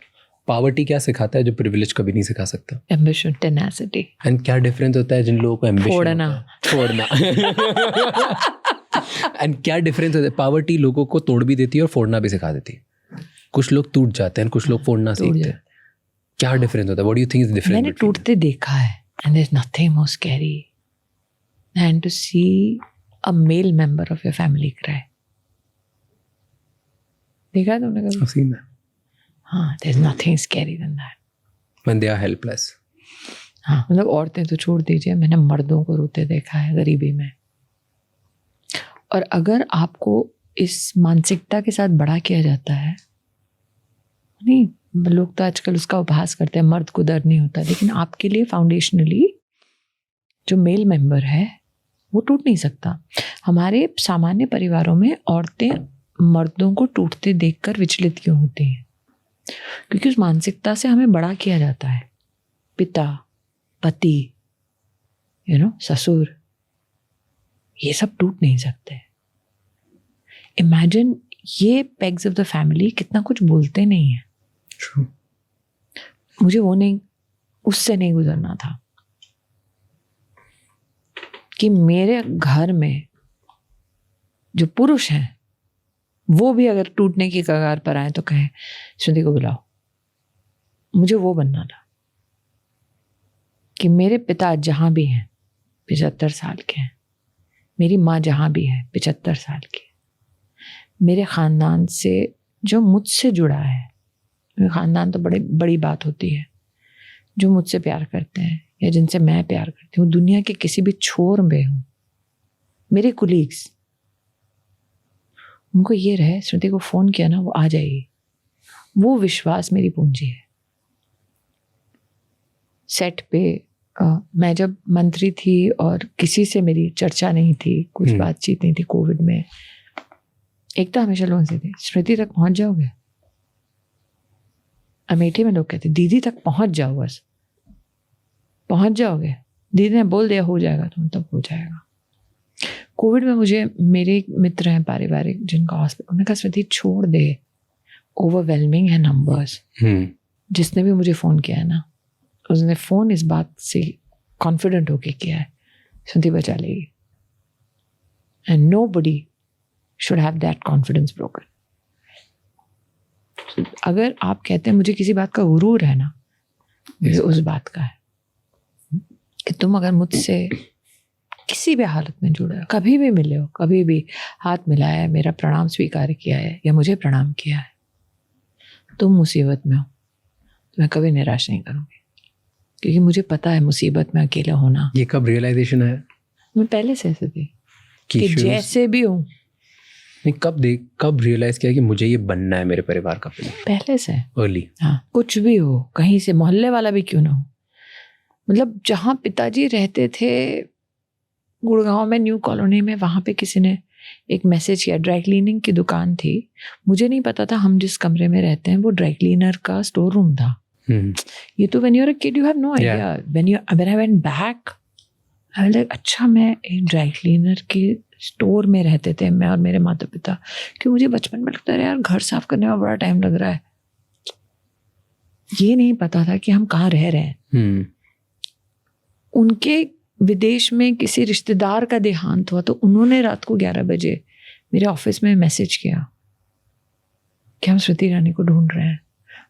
पॉवर्टी क्या सिखाता है जो प्रिविलेज कभी नहीं सिखा सकता? Ambition, tenacity. एंड क्या डिफरेंस होता है जिन लोगों को एम्बिशन फोड़ना. एंड क्या डिफरेंस होता है? पॉवर्टी लोगों को तोड़ भी देती है और फोड़ना भी सिखा देती है. कुछ लोग टूट जाते हैं, कुछ लोग फोड़ना सीखते हैं. क्या डिफरेंस होता है? What do you think is different? मैंने टूटते देखा है, and there is nothing more scary than to see a male member of your family cry. देखा है तुमने कभी? I've seen that. हाँ, there is nothing scary than that. When they are helpless. हाँ, मतलब औरतें तो छोड़ दीजिए, मैंने मर्दों को रोते देखा है गरीबी में. और अगर आपको इस मानसिकता के साथ बड़ा किया जाता है, नहीं, लोग तो आजकल उसका उपहास करते हैं, मर्द को दर्द नहीं होता, लेकिन आपके लिए फाउंडेशनली जो मेल मेंबर है वो टूट नहीं सकता. हमारे सामान्य परिवारों में औरतें मर्दों को टूटते देखकर विचलित क्यों होती हैं? क्योंकि उस मानसिकता से हमें बड़ा किया जाता है. पिता, पति, ससुर, ये सब टूट नहीं सकते. इमेजिन, ये पेग्स ऑफ द फैमिली कितना कुछ बोलते नहीं है. True. मुझे वो नहीं, उससे नहीं गुजरना था. कि मेरे घर में जो पुरुष हैं वो भी अगर टूटने की कगार पर आए तो कहें श्रुति को बुलाओ। मुझे वो बनना था कि मेरे पिता जहां भी हैं 75 साल के हैं, मेरी माँ जहां भी है 75 साल की, मेरे खानदान से जो मुझसे जुड़ा है, मेरे खानदान तो बड़ी बात होती है, जो मुझसे प्यार करते हैं या जिनसे मैं प्यार करती हूँ, दुनिया के किसी भी छोर में हूँ, मेरे कुलीग्स, उनको ये रहे श्रुति को फोन किया ना वो आ जाएगी। वो विश्वास मेरी पूंजी है। सेट पे मैं जब मंत्री थी और किसी से मेरी चर्चा नहीं थी, कुछ बातचीत नहीं थी कोविड में, एक तो हमेशा लोगों से थी श्रुति तक पहुंच जाओगे। अमेठी में लोग कहते दीदी तक पहुंच जाओ, बस पहुंच जाओगे, दीदी ने बोल दिया हो जाएगा तुम तब हो जाएगा। कोविड में मुझे मेरे एक मित्र हैं पारिवारिक जिनका हॉस्पिटल, उन्होंने कहा श्रुति छोड़ दे, ओवरवेलमिंग है नंबर्स। जिसने भी मुझे फ़ोन किया है ना, उसने फ़ोन इस बात से कॉन्फिडेंट होके किया है श्रुति बचा लेगी, and nobody should have that confidence broken. अगर आप कहते हैं मुझे किसी बात का गुरूर है ना, मुझे उस बात का है कि तुम अगर मुझसे किसी भी हालत में जुड़े हो, कभी भी मिले हो, कभी भी हाथ मिलाया है, मेरा प्रणाम स्वीकार किया है या मुझे प्रणाम किया है, तुम मुसीबत में हो तो मैं कभी निराश नहीं करूँगी, क्योंकि मुझे पता है मुसीबत में अकेला होना। ये कब रियलाइजेशन है? मैं पहले से ऐसे थी कि जैसे भी हूँ। नहीं, कब रियलाइज किया कि मुझे ये बनना है मेरे परिवार का पिलर? पहले से अर्ली। हाँ, कुछ भी हो, कहीं से मोहल्ले वाला भी क्यों ना हो, मतलब जहाँ पिताजी रहते थे गुड़गांव में न्यू कॉलोनी में, वहाँ पे किसी ने एक मैसेज किया, ड्राई क्लीनिंग की दुकान थी, मुझे नहीं पता था हम जिस कमरे में रहते हैं वो ड्राई क्लीनर का स्टोर रूम था। ये तो when you are a kid you have no idea. When I went back I was like अच्छा मैं एक ड्राई क्लीनर के स्टोर में रहते थे मैं और मेरे माता पिता, कि मुझे बचपन में लगता है यार घर साफ करने में बड़ा टाइम लग रहा है। ये नहीं पता था कि हम कहाँ रह रहे हैं। उनके विदेश में किसी रिश्तेदार का देहांत हुआ तो उन्होंने रात को 11 बजे मेरे ऑफिस में मैसेज किया कि हम श्रुति ईरानी को ढूंढ रहे हैं।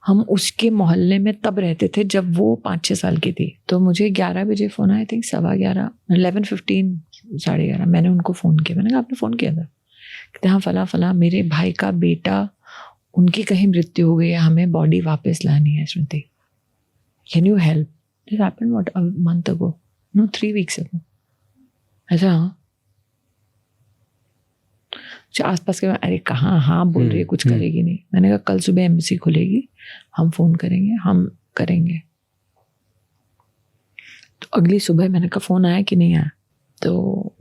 हम उसके मोहल्ले में तब रहते थे जब वो 5-6 साल की थी। तो मुझे 11 बजे फ़ोन आया, थिंक 11:15, 11:15, 11:30 मैंने उनको फ़ोन किया। मैंने कहा आपने फ़ोन किया था? कहते हाँ फला मेरे भाई का बेटा, उनकी कहीं मृत्यु हो गई है, हमें बॉडी वापस लानी है Shruti, can you help? This happened what, a month ago, no 3 weeks ago। अच्छा हाँ, आसपास के, अरे कहाँ हाँ बोल रही है, कुछ करेगी नहीं। मैंने कहा कल सुबह एम्बेसी खुलेगी, हम फ़ोन करेंगे, हम करेंगे। तो अगली सुबह मैंने कहा फ़ोन आया कि नहीं आया, तो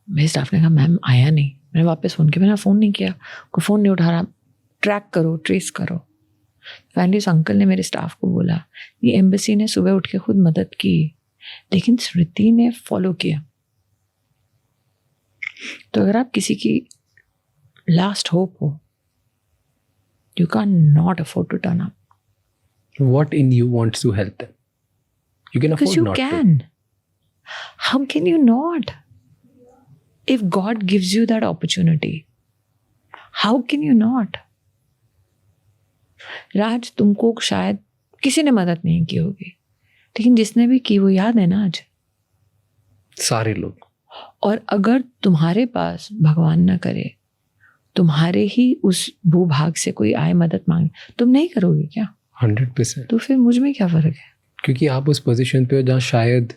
मेरे स्टाफ ने कहा मैम आया नहीं। मैंने वापस फ़ोन किया, मैंने फ़ोन नहीं किया, कोई फ़ोन नहीं उठा रहा, ट्रैक करो, ट्रेस करो। फाइनली उस अंकल ने मेरे स्टाफ को बोला ये एम्बेसी ने सुबह उठ के खुद मदद की, लेकिन श्रुति ने फॉलो किया। तो अगर आप किसी की लास्ट होप हो, you cannot afford to turn up. What in you wants to help them? You can afford Because you not can. How can you not? If God gives you that opportunity, how can you not? राज, तुमको शायद किसी ने मदद नहीं की होगी, लेकिन जिसने भी की वो याद है ना आज? सारे लोग। और अगर तुम्हारे पास भगवान ना करे तुम्हारे ही उस भूभाग से कोई आए मदद मांगे, तुम नहीं करोगे क्या? 100%। तो फिर मुझ में क्या फर्क है? क्योंकि आप उस पोजीशन पे हो जहाँ शायद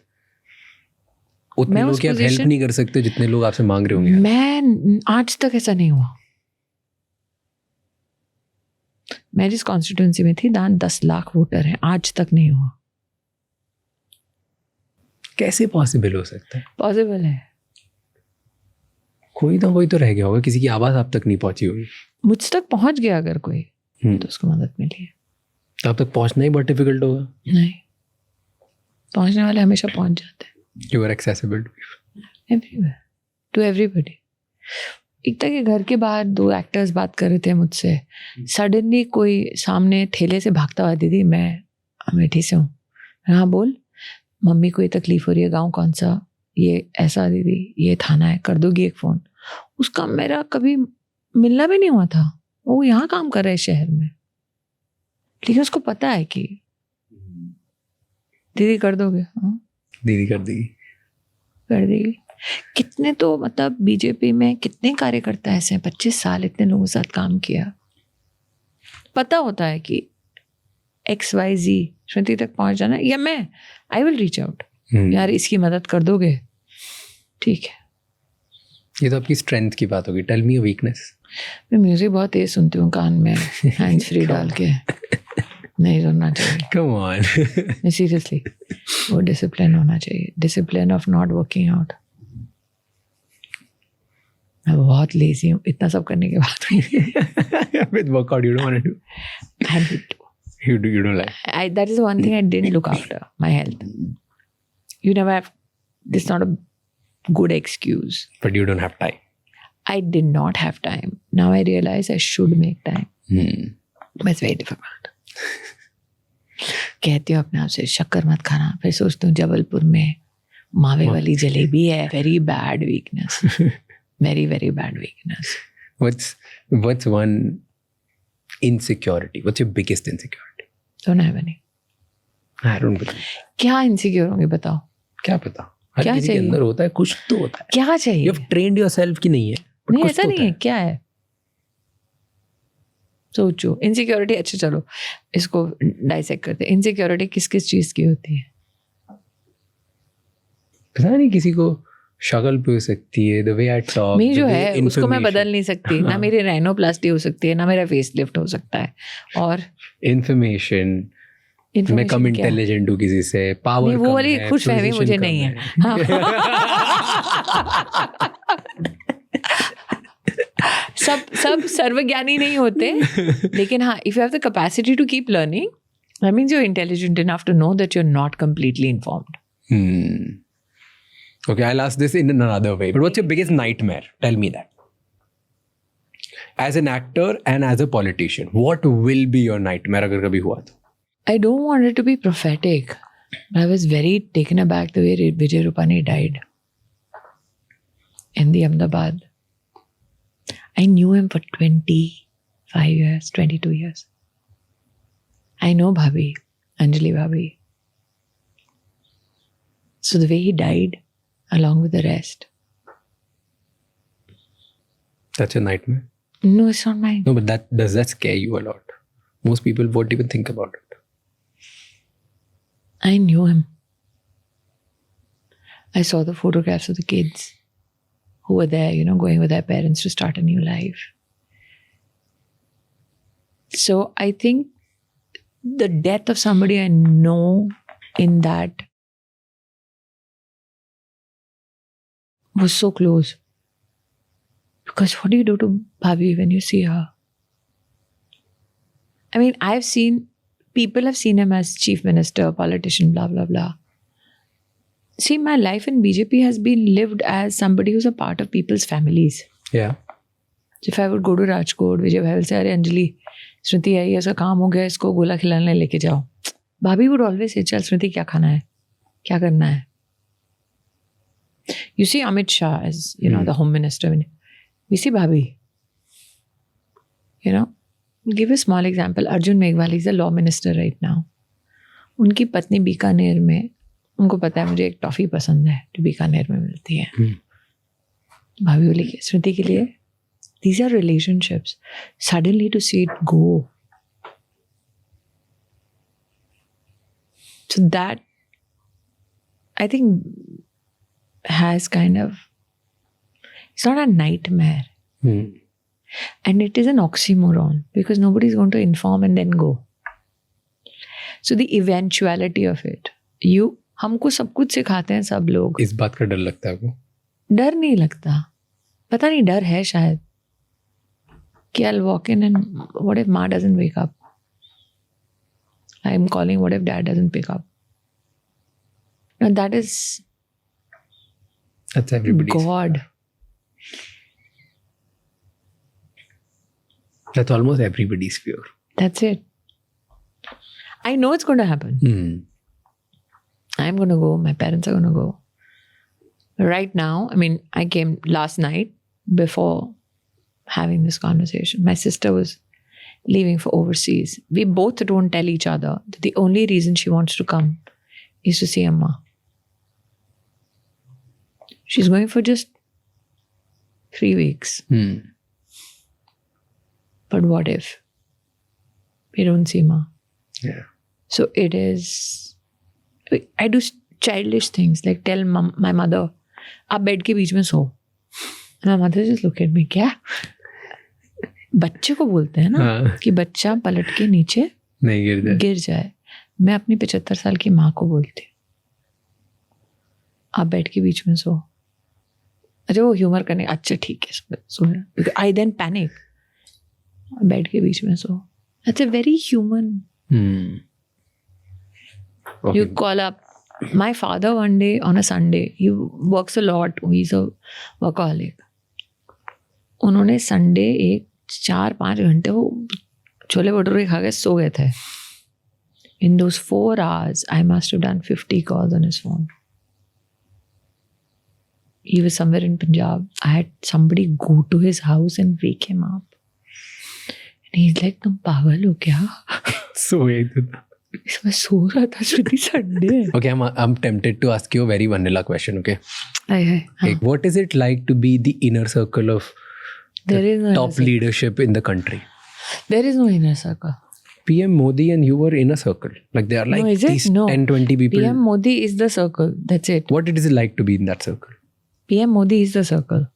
उतने लोग की आप हेल्प नहीं कर सकते जितने लोग आपसे मांग रहे होंगे। मैं आज तक ऐसा नहीं हुआ। मैं जिस कॉन्स्टिट्यूंसी में थी 10 लाख वोटर हैं, आज तक नहीं हुआ। कैसे पॉसिबल हो सकता है? पॉसिबल है। कोई ना कोई तो रह गया होगा, किसी की आवाज आप तक नहीं पहुंची होगी। मुझ तक पहुंच गया अगर कोई, तो उसको मदद मिली है। तो आप तक पहुंचना ही बहुत डिफिकल्ट होगा। नहीं, पहुंचने वाले हमेशा पहुंच जाते हैं। You are accessible everywhere to everybody. एक तक के घर के बाहर 2 एक्टर्स बात कर रहे थे मुझसे, सडनली कोई सामने ठेले से भागता हुआ, दीदी मैं अमेठी से हूँ। हाँ बोल, मम्मी को ये तकलीफ हो रही है, गाँव कौन सा? ये ऐसा दीदी, ये थाना है, कर दोगी एक फ़ोन। उसका मेरा कभी मिलना भी नहीं हुआ था, वो यहाँ काम कर रहा है शहर में, लेकिन उसको पता है कि दीदी कर दोगे, हाँ दीदी कर देगी। कर देगी। कितने तो मतलब बीजेपी में कितने कार्यकर्ता ऐसे हैं, 25 साल इतने लोगों के साथ काम किया, पता होता है कि XYZ श्रुति तक पहुंच जाना, या मैं आई विल रीच आउट, यार इसकी मदद कर दोगे, ठीक है। ये तो आपकी स्ट्रेंथ की बात होगी। Tell me a weakness. मैं म्यूजिक बहुत तेज सुनती हूँ कान में, हैंड्स फ्री डाल के, नहीं सुनना चाहिए। Come on. सीरियसली, वो डिसिप्लिन होना चाहिए, discipline of not working out. मैं बहुत लेजी हूँ इतना सब करने के बाद। With workout you don't want to do. I need to. You don't like. That is one thing I didn't look after, my health. You never have, this is not a good excuse. But you don't have time. I did not have time. Now I realize I should make time. But it's very difficult. कहती हूँ अपने आप से शक्कर मत खाना, फिर सोचती हूँ जबलपुर में मावे वाली जलेबी है। Very bad weakness. Very, very bad weakness. What's one insecurity? What's your biggest insecurity? Don't have any. I don't believe. क्या insecure होंगे बताओ? क्या पता? हर क्या किसी के चाहिए? अंदर होता है, कुछ तो होता है। क्या चाहिए? You have trained yourself कि नहीं है? but नहीं कुछ ऐसा तो नहीं होता है, क्या है? सोचो इनसिक्योरिटी। अच्छा चलो इसको डाइसेक्ट करते हैं। इनसिक्योरिटी किस किस चीज की होती है? पता नहीं, किसी को शक्ल पे हो सकती है, the way I talk, मैं the जो way है उसको मैं information- बदल नहीं सकती ना, मेरी राइनोप्लास्टी हो सकती है ना, मेरा फेस लिफ्ट हो सकता है। और information, मैं information कम क्या? इंटेलिजेंट हूँ किसी से, पावर नहीं, वो वाली खुशफहमी मुझे नहीं है। हाँ। सब सर्वज्ञानी नहीं होते, लेकिन हाँ, if you have the capacity to keep learning, that means you are intelligent enough to know that you are not completely informed. Okay, I'll ask this in another way. But what's your biggest nightmare? Tell me that. As an actor and as a politician, what will be your nightmare अगर कभी हुआ तो? I don't want it to be prophetic, but I was very taken aback the way Vijay Rupani died in the Ahmedabad. I knew him for 25 years, 22 years. I know Bhabhi, Anjali Bhabhi. So the way he died, along with the rest. That's a nightmare. No, it's not mine. No, but does that scare you a lot? Most people won't even think about it. I knew him. I saw the photographs of the kids who were there, going with their parents to start a new life. So I think the death of somebody I know in that was so close. Because what do you do to Bhabhi when you see her? I mean, people have seen him as chief minister, politician, blah, blah, blah. See, my life in BJP has been lived as somebody who's a part of people's families. Yeah. So if I would go to Rajkot, Vijay Bhai will say, "Arey Anjali, Smriti आई है, इसका काम हो गया, इसको गोला खिलाने लेके जाओ." Bhabhi would always say, "चल Smriti, क्या खाना है? क्या करना है?" You see Amit Shah as, the home minister. We see Bhabhi. Give a small example. Arjun Meghwal is the law minister right now. उनकी पत्नी बीकानेर में, उनको पता है मुझे एक टॉफी पसंद है जो बीकानेर में मिलती है। भाभी बोली कि स्मृति के लिए, these are relationships. Suddenly to see it go. So that, I think, has kind of, it's not a nightmare. And it is an oxymoron because nobody is going to inform and then go. So the eventuality of it, हमको सब कुछ सिखाते हैं सब लोग। इस बात का डर लगता है आपको? डर नहीं लगता, पता नहीं डर है शायद कि I'll walk in and what if Ma doesn't wake up? I'm calling, what if Dad doesn't pick up? No, that's everybody's God. That's almost everybody's fear. That's it. I know it's going to happen. I'm going to go. My parents are going to go. Right now, I mean, I came last night before having this conversation. My sister was leaving for overseas. We both don't tell each other that the only reason she wants to come is to see Amma. She's going for just 3 weeks. But what if we don't see Ma? Yeah. So it is, I do childish things like tell my mother, आप bed के बीच में सो. My mother just look at me, क्या? बच्चे को बोलते हैं ना कि बच्चा पलट के नीचे नहीं गिर जाए. मैं अपनी 75 साल की माँ को बोलती हूँ, आप बेड के बीच में सो. अच्छा वो ह्यूमर करने, अच्छा ठीक है सो. आई देन पैनिक, बेड के बीच में सो. That's a very human. Okay. You call up my father one day on a Sunday. He works a lot. He's a workaholic. उन्होंने संडे एक 4-5 घंटे वो छोले भटूरे खा के सो गए थे. In those 4 hours, I must have done 50 calls on his phone. He was somewhere in Punjab. I had somebody go to his house and wake him up. And he's like, तुम पागल हो क्या? मैं सो रहा था श्रुति Sunday. Okay, I'm tempted to ask you a very vanilla question. Okay. Like, what is it like to be the inner circle of the top leadership in the country? There is no inner circle. PM Modi and you were in a circle. Like they are like these 10-20 people. PM Modi is the circle. That's it. What is it like to be in that circle? PM Modi is the circle.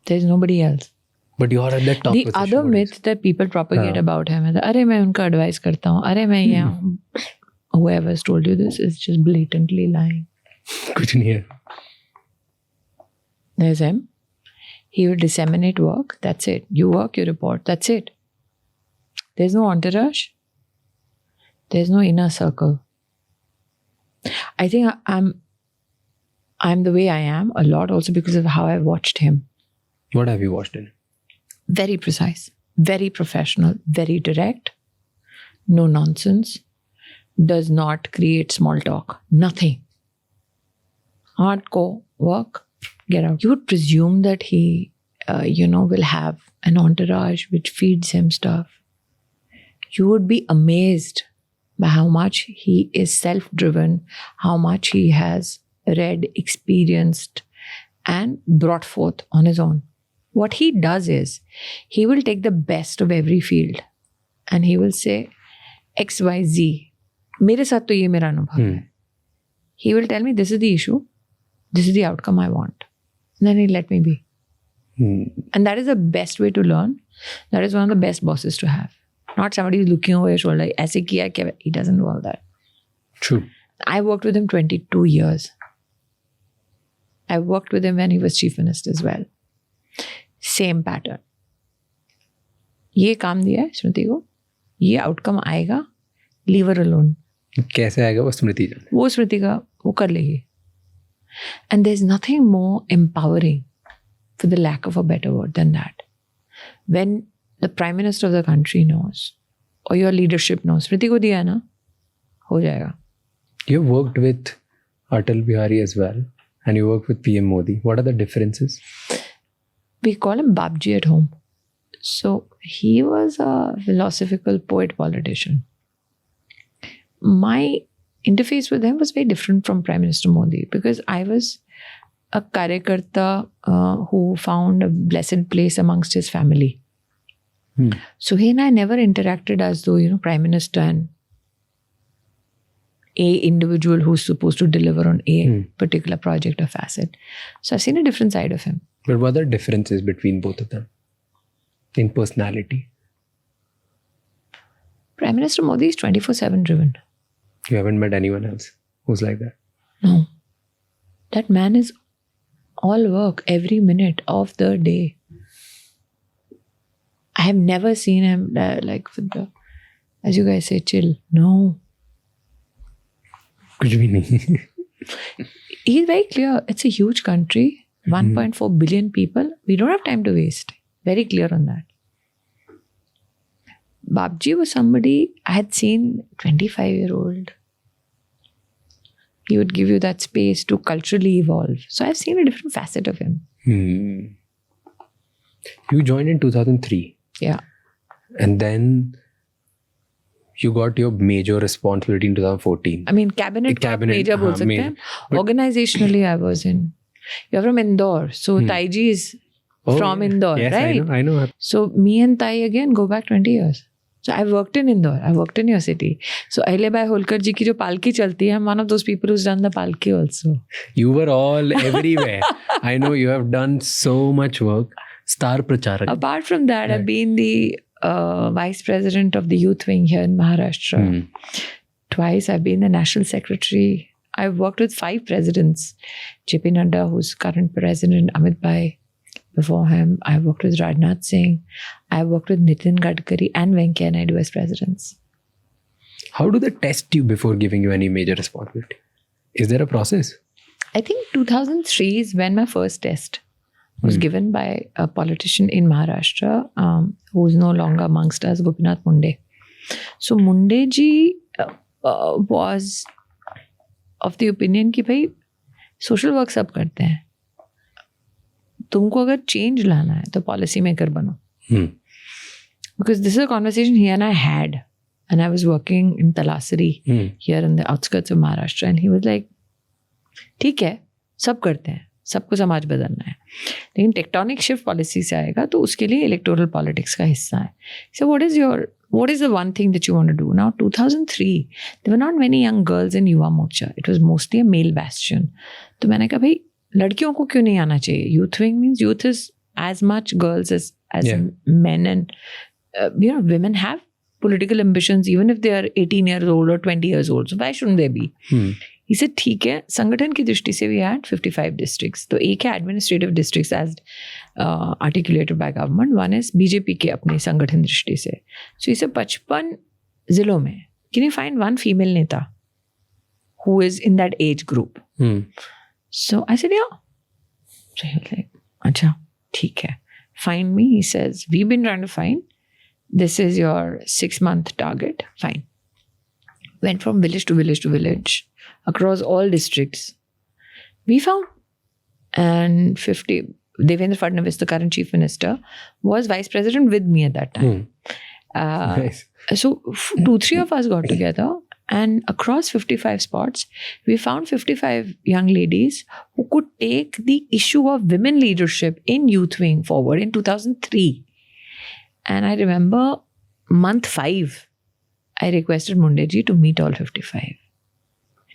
There is nobody else. But you are at that top The position. other myth that people propagate about him is, अरे मैं उनका advice करता हूँ, अरे मैं यहाँ. Whoever has told you this is just blatantly lying. कुछ नहीं है. There's him. He will disseminate work. That's it. You work, you report. That's it. There's no entourage. There's no inner circle. I think I'm the way I am a lot also because of how I watched him. What have you watched in him? Very precise, very professional, very direct, no nonsense, does not create small talk, nothing. Hardcore work, get out. You would presume that he, will have an entourage which feeds him stuff. You would be amazed by how much he is self-driven, how much he has read, experienced, and brought forth on his own. What he does is, he will take the best of every field and he will say, X, Y, Z. मेरे साथ तो ये मेरा अनुभव है. He will tell me, this is the issue, this is the outcome I want. And then he'll let me be. And that is the best way to learn. That is one of the best bosses to have. Not somebody who's looking over your shoulder, ऐसे किया क्या? He doesn't do all that. True. I worked with him 22 years. I worked with him when he was chief minister as well. Same pattern. ये काम दिया है स्मृति को, ये outcome आएगा, leave her alone. कैसे आएगा वो स्मृति जाने. वो स्मृति का वो कर लेगी. And there's nothing more empowering, for the lack of a better word, than that. When the Prime Minister of the country knows, or your leadership knows, स्मृति को दिया है ना, हो जाएगा. You worked with Atal Bihari as well, and you worked with PM Modi. What are the differences? We call him Babji at home. So he was a philosophical poet politician. My interface with him was very different from Prime Minister Modi because I was a Karyakarta who found a blessed place amongst his family. So he and I never interacted as though, Prime Minister and a individual who's supposed to deliver on a particular project or facet. So I've seen a different side of him. But what are the differences between both of them in personality? Prime Minister Modi is 24/7 driven. You haven't met anyone else who's like that? No. That man is all work every minute of the day. I have never seen him like, with the, as you guys say, chill. No. कुछ भी नहीं. He's very clear. It's a huge country. 1.4 billion people. We don't have time to waste. Very clear on that. Babji was somebody I had seen, 25-year-old. He would give you that space to culturally evolve. So I've seen a different facet of him. You joined in 2003. Yeah. And then you got your major responsibility in 2014. I mean, cabinet major बोल सकते हैं. Organizationally, I was in. You're from Indore. So Taiji is from Indore, yes, right? I know. So me and Tai again go back 20 years. So I worked in Indore. I worked in your city. So Ahilyabai Holkar ji की जो पालकी चलती है, I'm one of those people who's done the palki also. You were all everywhere. I know you have done so much work. Star Pracharak. Apart from that, I've been the vice president of the youth wing here in Maharashtra. Twice I've been the national secretary. I've worked with 5 presidents. JP Nadda, who's current president, Amit Bhai. Before him, I worked with Rajnath Singh. I worked with Nitin Gadkari and Venkaiah Naidu as presidents. How do they test you before giving you any major responsibility? Is there a process? I think 2003 is when my first test was given by a politician in Maharashtra who is no longer amongst us, Gopinath Munde. So Munde ji was of the opinion कि भाई social work सब करते हैं, तुमको अगर change लाना है तो पॉलिसी मेकर बनो. Because this is a conversation he and I had, and I was working in Talasari here in the outskirts of Maharashtra, and he was like, ठीक है, सब करते हैं, सबको समाज बदलना है, लेकिन टेक्टोनिक शिफ्ट पॉलिसी से आएगा तो उसके लिए इलेक्टोरल पॉलिटिक्स का हिस्सा है. So what is the one thing that you want to do? Now 2003, there were not many young girls in Yuva Morcha. It was mostly a male bastion. तो मैंने कहा भाई लड़कियों को क्यों नहीं आना चाहिए? Youth wing means youth is as much girls as men, and women have political ambitions even if they are 18 years old or 20 years old. So why shouldn't they be? He said ठीक है, संगठन की दृष्टि से we had 55 districts. तो एक है administrative districts as articulated by government. One is BJP के अपने संगठन दृष्टि से. So इसे 55 जिलों में can you find one female नेता who is in that age group? So I said, yeah. So he was like, अच्छा, ठीक है. Find me. He says, we've been trying to find. This is your 6-month target. Fine. Went from village to village to village across all districts. We found. And Devendra Fadnavis, the current chief minister, was vice president with me at that time. Nice. So 2-3 of us got together. And across 55 spots, we found 55 young ladies who could take the issue of women leadership in youth wing forward in 2003. And I remember month 5, I requested Munde ji to meet all 55. And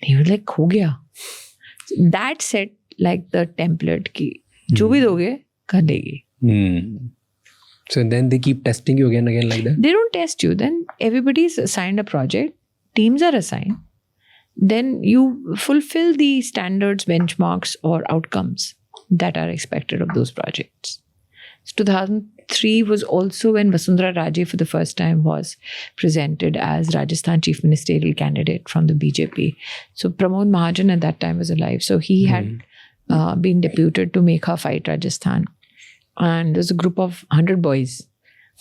he was like, ho gaya. So that set like the template ki, jo bhi doge, kar legi. So then they keep testing you again like that? They don't test you. Then everybody's assigned a project. Teams are assigned. Then you fulfill the standards, benchmarks, or outcomes that are expected of those projects. So 2003 was also when Vasundhara Raje for the first time was presented as Rajasthan chief ministerial candidate from the BJP. So Pramod Mahajan at that time was alive. So he had been deputed to make her fight Rajasthan. And there's a group of 100 boys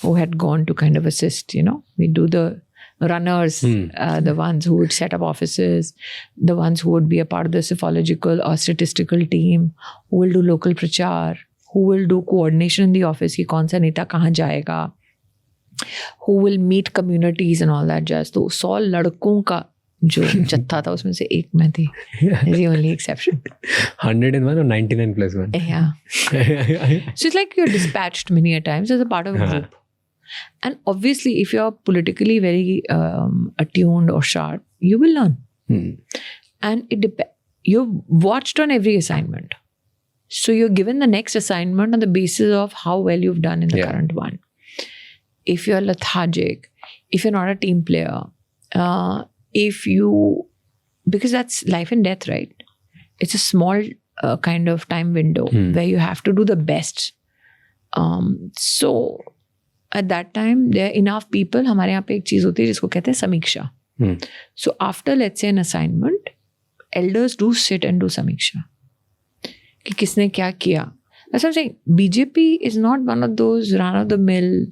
who had gone to kind of assist, we do the runners, the ones who would set up offices, the ones who would be a part of the psephological or statistical team, who will do local prachar, who will do coordination in the office, ki kaun sa neta kahan jayega, who will meet communities and all that jazz. So 100 ladkon ka जो जत्था था उसमें से एक मैं थी. Is the only exception. 101 or 99 plus 1? Yeah. So it's like you're dispatched many a times as a part of a group. And obviously, if you're politically very attuned or sharp, you will learn. And you're watched on every assignment. So you're given the next assignment on the basis of how well you've done in the current one. If you're lethargic, if you're not a team player, because that's life and death, right? It's a small kind of time window where you have to do the best. So at that time, there are enough people. हमारे यहाँ पे एक चीज़ होती है जिसको कहते हैं समीक्षा. So after, let's say, an assignment, elders do sit and do समीक्षा. कि किसने क्या किया. That's what I'm saying. BJP is not one of those run of the mill.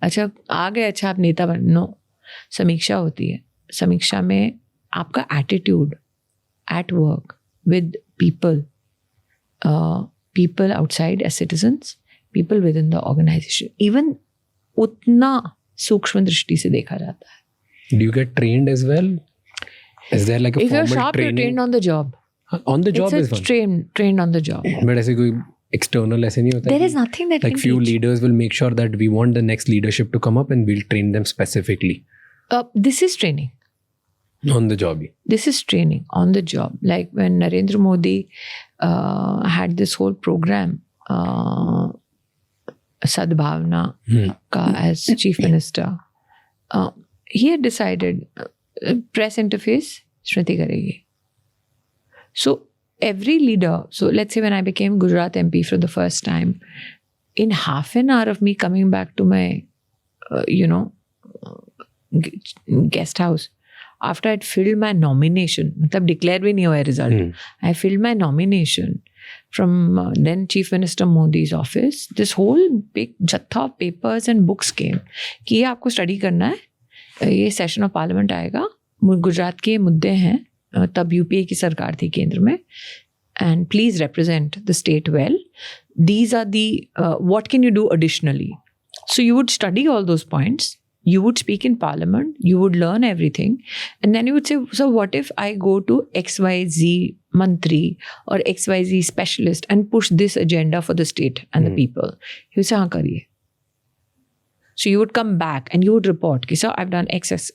अच्छा आ गए, अच्छा आप नेता बन. No. समीक्षा होती है. समीक्षा में आपका attitude, at work with people, people outside as citizens, people within the organization, even उतना सूक्ष्म दृष्टि से देखा जाता है. Do you get trained as well? Is there like a If you're formal sharp, you're training? trained on the job. On the job is It's one. trained on the job. But ऐसे कोई external ऐसे नहीं होता. There कि is nothing that like can few teach. leaders will make sure that we want the next leadership to come up and we'll train them specifically This is training. on the job. This is training on the job. Like when Narendra Modi had this whole program, Sadbhavna ka as chief minister, he had decided press interface Smriti karegi. So every leader, so let's say when I became Gujarat MP for the first time, in half an hour of me coming back to my, guest house, after I'd filled my nomination, मतलब declare भी नहीं हुआ है result, I filled my nomination from then Chief Minister Modi's office. This whole big jatha of papers and books came कि ये आपको study करना है, ये session of parliament आएगा, गुजरात के मुद्दे हैं, तब यूपीए की सरकार थी केंद्र में, and please represent the state well. These are the what can you do additionally? So you would study all those points, you would speak in parliament, you would learn everything, and then you would say, so what if I go to XYZ mantri or XYZ specialist and push this agenda for the state and the people? He would say, हाँ करिए. So you would come back and you would report, okay, so I've done XS.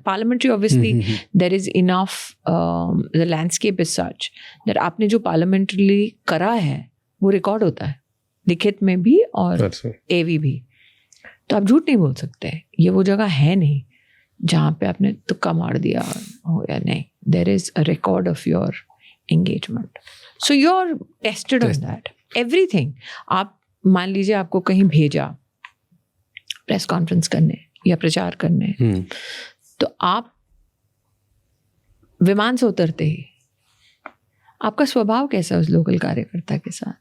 Parliamentary, obviously, there is enough, the landscape is such that आपने जो parliamentarily करा है वो record होता है, लिखित में भी और AV भी. तो आप झूठ नहीं बोल सकते. ये वो जगह है नहीं जहाँ पे आपने तुक्का मार दिया हो या नहीं. There is a record of your engagement. So you're tested on that. Everything. आप मान लीजिए आपको कहीं भेजा प्रेस कॉन्फ्रेंस करने या प्रचार करने, तो आप विमान से उतरते ही आपका स्वभाव कैसा है उस लोकल कार्यकर्ता के साथ?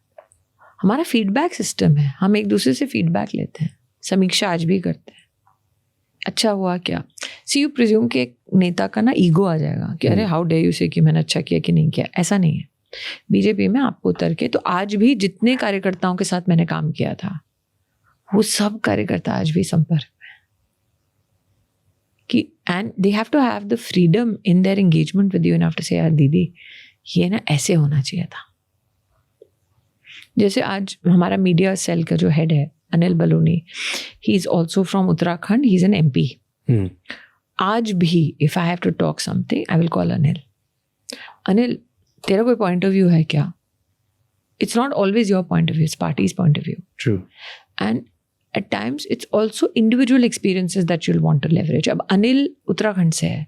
हमारा फीडबैक सिस्टम है, हम एक दूसरे से फीडबैक लेते हैं, समीक्षा आज भी करते हैं. अच्छा हुआ क्या? सी यू प्रिज्यूम कि एक नेता का ना ईगो आ जाएगा कि अरे हाउ डे यू से कि मैंने अच्छा किया कि नहीं किया. ऐसा नहीं है. बीजेपी में आपको उतर के, तो आज भी जितने कार्यकर्ताओं के साथ मैंने काम किया था वो सब कार्यकर्ता आज भी संपर्क कि, and they have to have the freedom in their engagement with you enough to say, यार दीदी ये ना ऐसे होना चाहिए था. जैसे आज हमारा मीडिया सेल का जो हेड है Anil Baluni, he is also from Uttarakhand, he is an MP. आज भी if I have to talk something, I will call Anil. Anil तेरा कोई point of view है क्या? It's not always your point of view, it's party's point of view. True. And at times it's also individual experiences that you'll want to leverage. अब अनिल उत्तराखंड से है,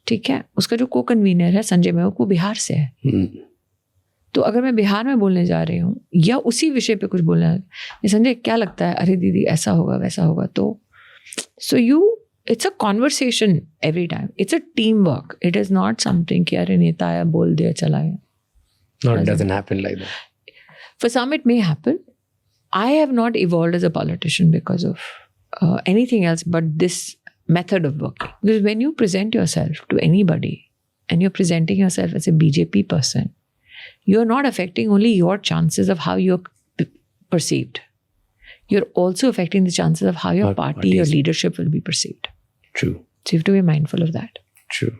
ठीक है, उसका जो को कन्वीनर है संजय मेहक वो बिहार से है. तो अगर मैं बिहार में बोलने जा रही हूँ या उसी विषय पे कुछ बोलना है, संजय क्या लगता है, अरे दीदी ऐसा होगा वैसा होगा, तो so you it's a conversation every time. It's a team work. It is not something कि अरे नेता आया बोल दिया चला गया. No, it doesn't happen like that. For some it may happen. I have not evolved as a politician because of anything else but this method of working. Because when you present yourself to anybody and you're presenting yourself as a BJP person, you're not affecting only your chances of how you're perceived. You're also affecting the chances of how your party, your leadership will be perceived. True. So you have to be mindful of that. True.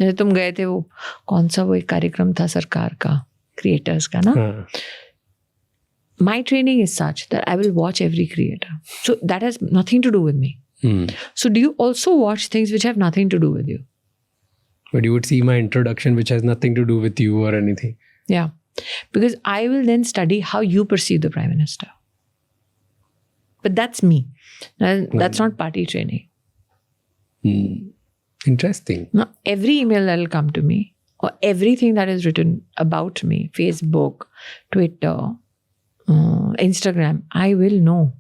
जैसे तुम गए थे वो कौन सा वो एक कार्यक्रम था सरकार का, क्रिएटर्स का ना. My training is such that I will watch every creator. So that has nothing to do with me. So do you also watch things which have nothing to do with you? But you would see my introduction which has nothing to do with you or anything. Yeah. Because I will then study how you perceive the Prime Minister. But that's me. That's not party training. Interesting. Now, every email that will come to me or everything that is written about me, Facebook, Twitter, Instagram, I will know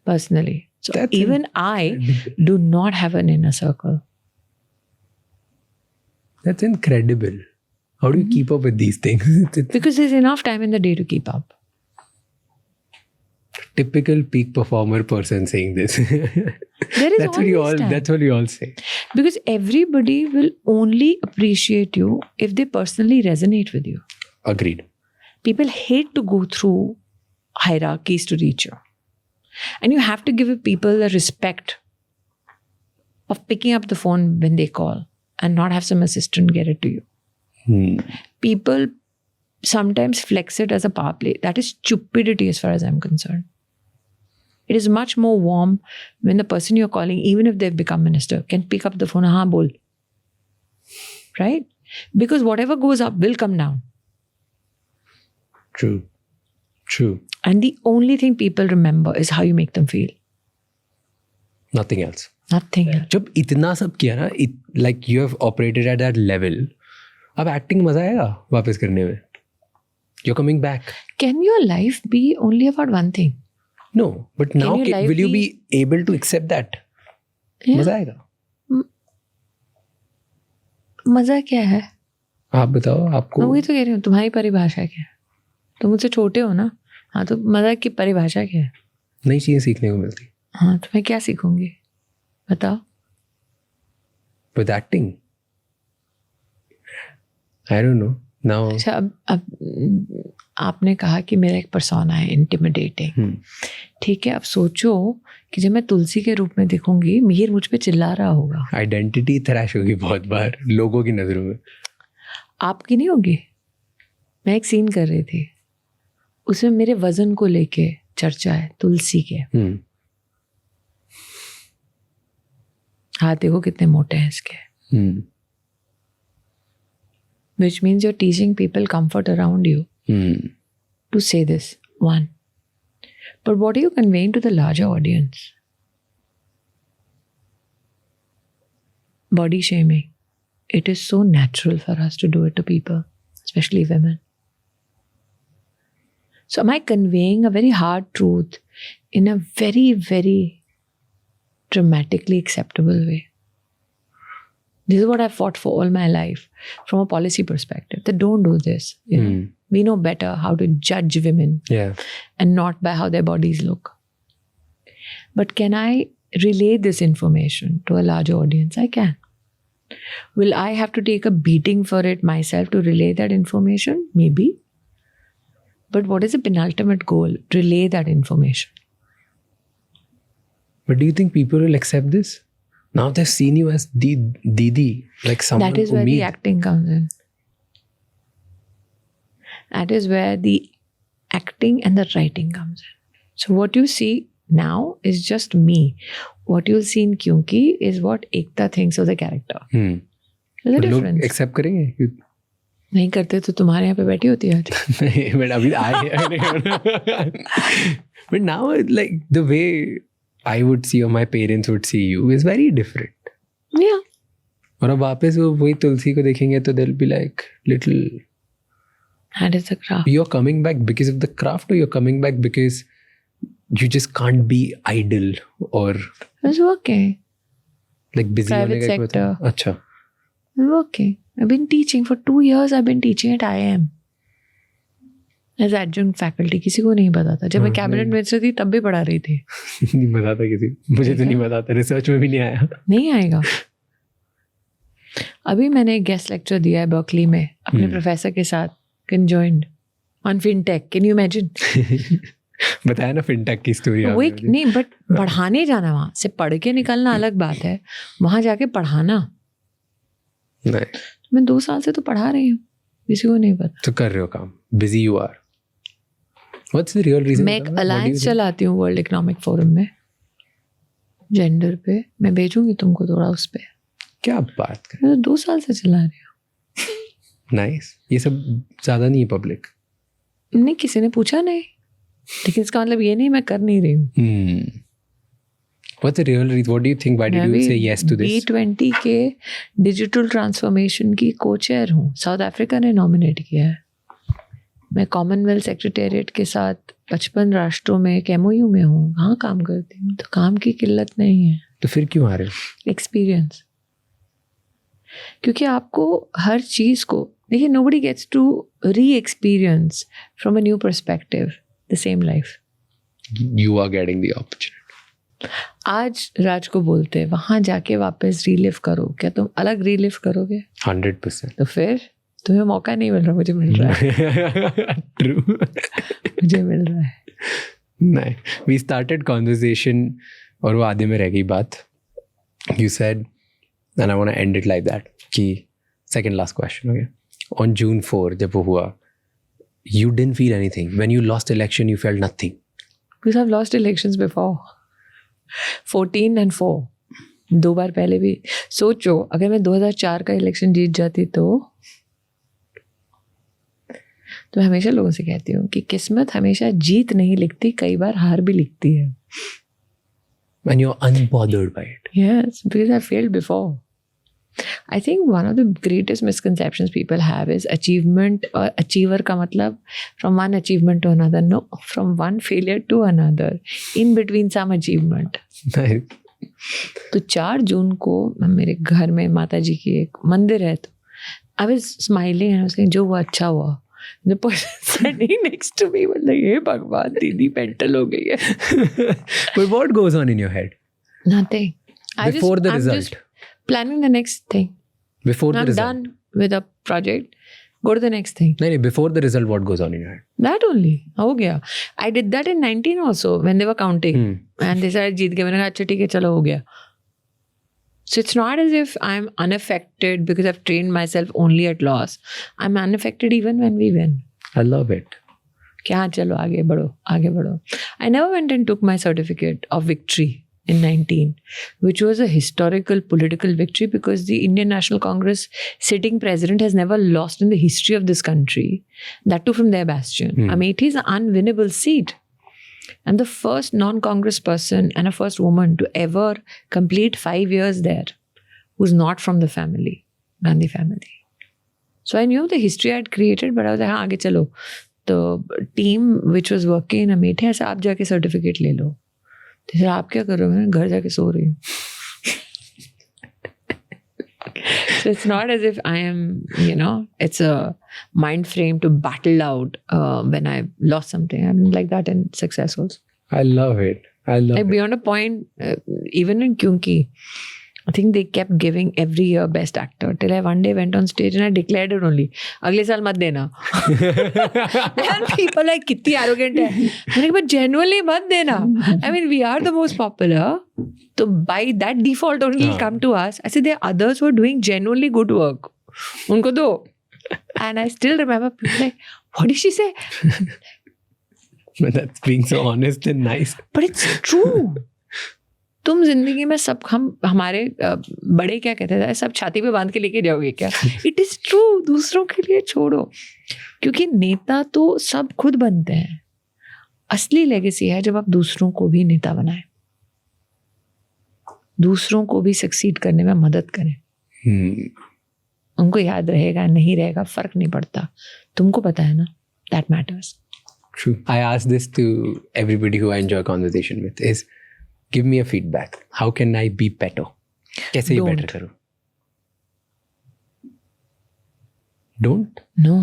personally. So even I do not have an inner circle. That's incredible. How do you keep up with these things? Because there's enough time in the day to keep up. Typical peak performer person saying this. There is That's what you all say. Because everybody will only appreciate you if they personally resonate with you. Agreed. People hate to go through hierarchies to reach you. And you have to give people the respect of picking up the phone when they call and not have some assistant get it to you. People sometimes flex it as a power play. That is stupidity as far as I'm concerned. It is much more warm when the person you're calling, even if they've become minister, can pick up the phone, haan bol. Right? Because whatever goes up will come down. True. And the only thing people remember is how you make them feel. Nothing else. Nothing else. जब इतना सब किया ना, like you have operated at that level, अब acting मजा आएगा वापस करने में. You're coming back. Can your life be only about one thing? No, but now will you be able to accept that? Yeah. मजा आएगा. मजा क्या है? आप बताओ आपको. मैं वही तो कह रही हूँ, तुम्हारी परिभाषा क्या है? तुम मुझसे छोटे हो ना. हाँ, तो मजा की परिभाषा क्या है? नई चीजें सीखने को मिलती. हाँ, तो मैं क्या सीखूंगी बताओ. With acting, I don't know now. अच्छा, अब आपने कहा कि मेरा एक पर्सोना है इंटिमिडेटिंग. ठीक है, अब सोचो कि जब मैं तुलसी के रूप में दिखूंगी, मिहिर मुझ पे चिल्ला रहा होगा. आइडेंटिटी थ्रैश होगी बहुत बार लोगों की नजरों में. आपकी नहीं होगी. मैं एक सीन कर रही थी, उसमें मेरे वजन को लेके चर्चा है तुलसी के. हाथ देखो कितने मोटे हैं इसके. Which means you're teaching people comfort around you to say this, one. But what are you conveying to the larger audience? Body shaming. It is so natural for us to do it to people, especially women. So am I conveying a very hard truth in a very, very dramatically acceptable way? This is what I've fought for all my life from a policy perspective. That don't do this. You know? We know better how to judge women and not by how their bodies look. But can I relay this information to a larger audience? I can. Will I have to take a beating for it myself to relay that information? Maybe. But what is the penultimate goal? Relay that information. But do you think people will accept this? Now they've seen you as Didi, like someone. That is where the acting comes in. That is where the acting and the writing comes in. So what you see now is just me. What you'll see in Kyunki is what Ekta thinks of the character. There's a difference. लोग accept करेंगे? नहीं करते तो तुम्हारे यहाँ पे बैठी होती है आज. नहीं, but अभी आए. But now, like the way I would see or my parents would see you is very different. Yeah. और अब वापस वो वही तुलसी को देखेंगे तो they'll be like little. That is the craft. You're coming back because of the craft, or you're coming back because you just can't be idle or. It's working. Like busy Private होने का sector. अच्छा. It's working. I've been teaching for 2 years. I've been teaching at IIM. As adjunct faculty. किसी को नहीं पता था. जब मैं कैबिनेट मिनिस्टर थी तब भी पढ़ा रही थी. नहीं पता था किसी. मुझे तो नहीं पता था. रिसर्च में भी नहीं आया. नहीं आएगा. अभी मैंने एक गेस्ट लेक्चर दिया है बर्कली में अपने प्रोफेसर के साथ conjoined on fintech. Can you imagine? बताया ना फिनटेक की स्टोरी. वही नहीं, बट पढ़ाने जाना, वहां से पढ़ के निकलना अलग बात है, वहां जाके पढ़ाना. नहीं. मैं 2 साल से तो पढ़ा रही हूँ, किसी को नहीं पता. तो कर रहे हो काम. Busy you are. What's the real reason? मैं एक अलायंस चलाती हूँ वर्ल्ड इकोनॉमिक फोरम में, जेंडर पे. मैं भेजूंगी तुमको थोड़ा उस पे. क्या बात कर. मैं तो 2 साल से चला रही हूँ. नाइस. ये सब ज्यादा नहीं है पब्लिक. नहीं, किसी ने पूछा नहीं, लेकिन इसका मतलब ये नहीं मैं कर नहीं रही हूँ. What's the real reason? What do you think? Why did you say yes to this? B20 के डिजिटल ट्रांसफॉर्मेशन की को-चेयर हूँ. साउथ अफ्रीका ने नॉमिनेट किया है. मैं कॉमनवेल्थ सेक्रेटेरिएट के साथ 55 राष्ट्रों में एक MOU में हूँ. वहाँ काम करती हूँ. तो काम की किल्लत नहीं है. तो फिर क्यों आ रहे हो? एक्सपीरियंस. क्योंकि आपको हर चीज़ को देखिए, nobody gets to re-experience from a new perspective the same life. You are getting the opportunity. आज राज को बोलते वहां जाके वापस रीलिव करो, क्या तुम अलग रीलिव करोगे? 100%. तो फिर तुम्हें मौका नहीं मिल रहा, मुझे मिल रहा है. True. मुझे मिल रहा है. नहीं, we started conversation और वो आधे में रह गई बात. You said, and I want to end it like that, कि second last question, okay? On June 4, जब वो हुआ, you didn't feel anything. When you lost election, you felt nothing. Because I've lost elections before. 14 and 4. 2 बार पहले भी. सोचो अगर मैं 2004 का इलेक्शन जीत जाती तो मैं हमेशा लोगों से कहती हूँ कि किस्मत हमेशा जीत नहीं लिखती, कई बार हार भी लिखती है. And you're unbothered by it. Yes, because I failed before. I think one of the greatest misconceptions people have is achievement or achiever का मतलब from one achievement to another. No, from one failure to another. In between some achievement. Nice. तो 4 जून को मेरे घर में माता जी की एक मंदिर है, तो I was smiling and I was saying जो हुआ अच्छा हुआ. The person standing next to me was like, "हे भगवान, दीदी mental हो गई है." But what goes on in your head? Nothing. Before the I'm result. just planning the next thing. Before the I'm result. done with a project. Go to the next thing. नहीं, before the result, what goes on in your head? That only. हो गया. I did that in 19 also when they were counting. And they said जीत गए. मैंने कहा अच्छा ठीक है चलो हो गया. So it's not as if I'm unaffected because I've trained myself only at loss. I'm unaffected even when we win. I love it. क्या चलो आगे बढ़ो, आगे बढ़ो. I never went and took my certificate of victory in 19, which was a historical political victory because the Indian National Congress sitting president has never lost in the history of this country. That too from their bastion. Amethi is an unwinnable seat. And the first non-Congress person and a first woman to ever complete 5 years there who's not from the family, Gandhi family. So I knew the history I had created, but I was like, हाँ आगे चलो. The team which was working in Amethi ऐसा आप जाके certificate ले लो. तो sir आप क्या कर रहे हो? मैं घर जाके सो रही हूँ. So it's not as if I am, it's a mind frame to battle out when I lost something. I'm like that in success also. I love it. I love it. Beyond a point, even in Kyunki, I think they kept giving every year best actor till I one day went on stage and I declared it only. अगले साल मत देना. And people like कितनी arrogant है. मैंने कहा but genuinely मत देना. I mean we are the most popular. So by that default only it'll come to us. I said there are others who are doing genuinely good work. उनको दो. And I still remember people like, what did she say? But that's being so honest and nice. But it's true. तुम जिंदगी में सब हमारे बड़े क्या कहते थे, सब छाती पे बांध के लेके जाओगे क्या? It is true. दूसरों के लिए छोड़ो, क्योंकि नेता तो सब खुद बनते हैं. असली लेगेसी है जब आप दूसरों को भी नेता बनाए, दूसरों को भी सक्सीड करने में मदद करें. उनको याद रहेगा नहीं रहेगा फर्क नहीं पड़ता, तुमको पता है ना. That matters. True. I ask this to everybody who I enjoy conversation with is give me a feedback. How can I be better? कैसे ही better करूँ? Don't? No.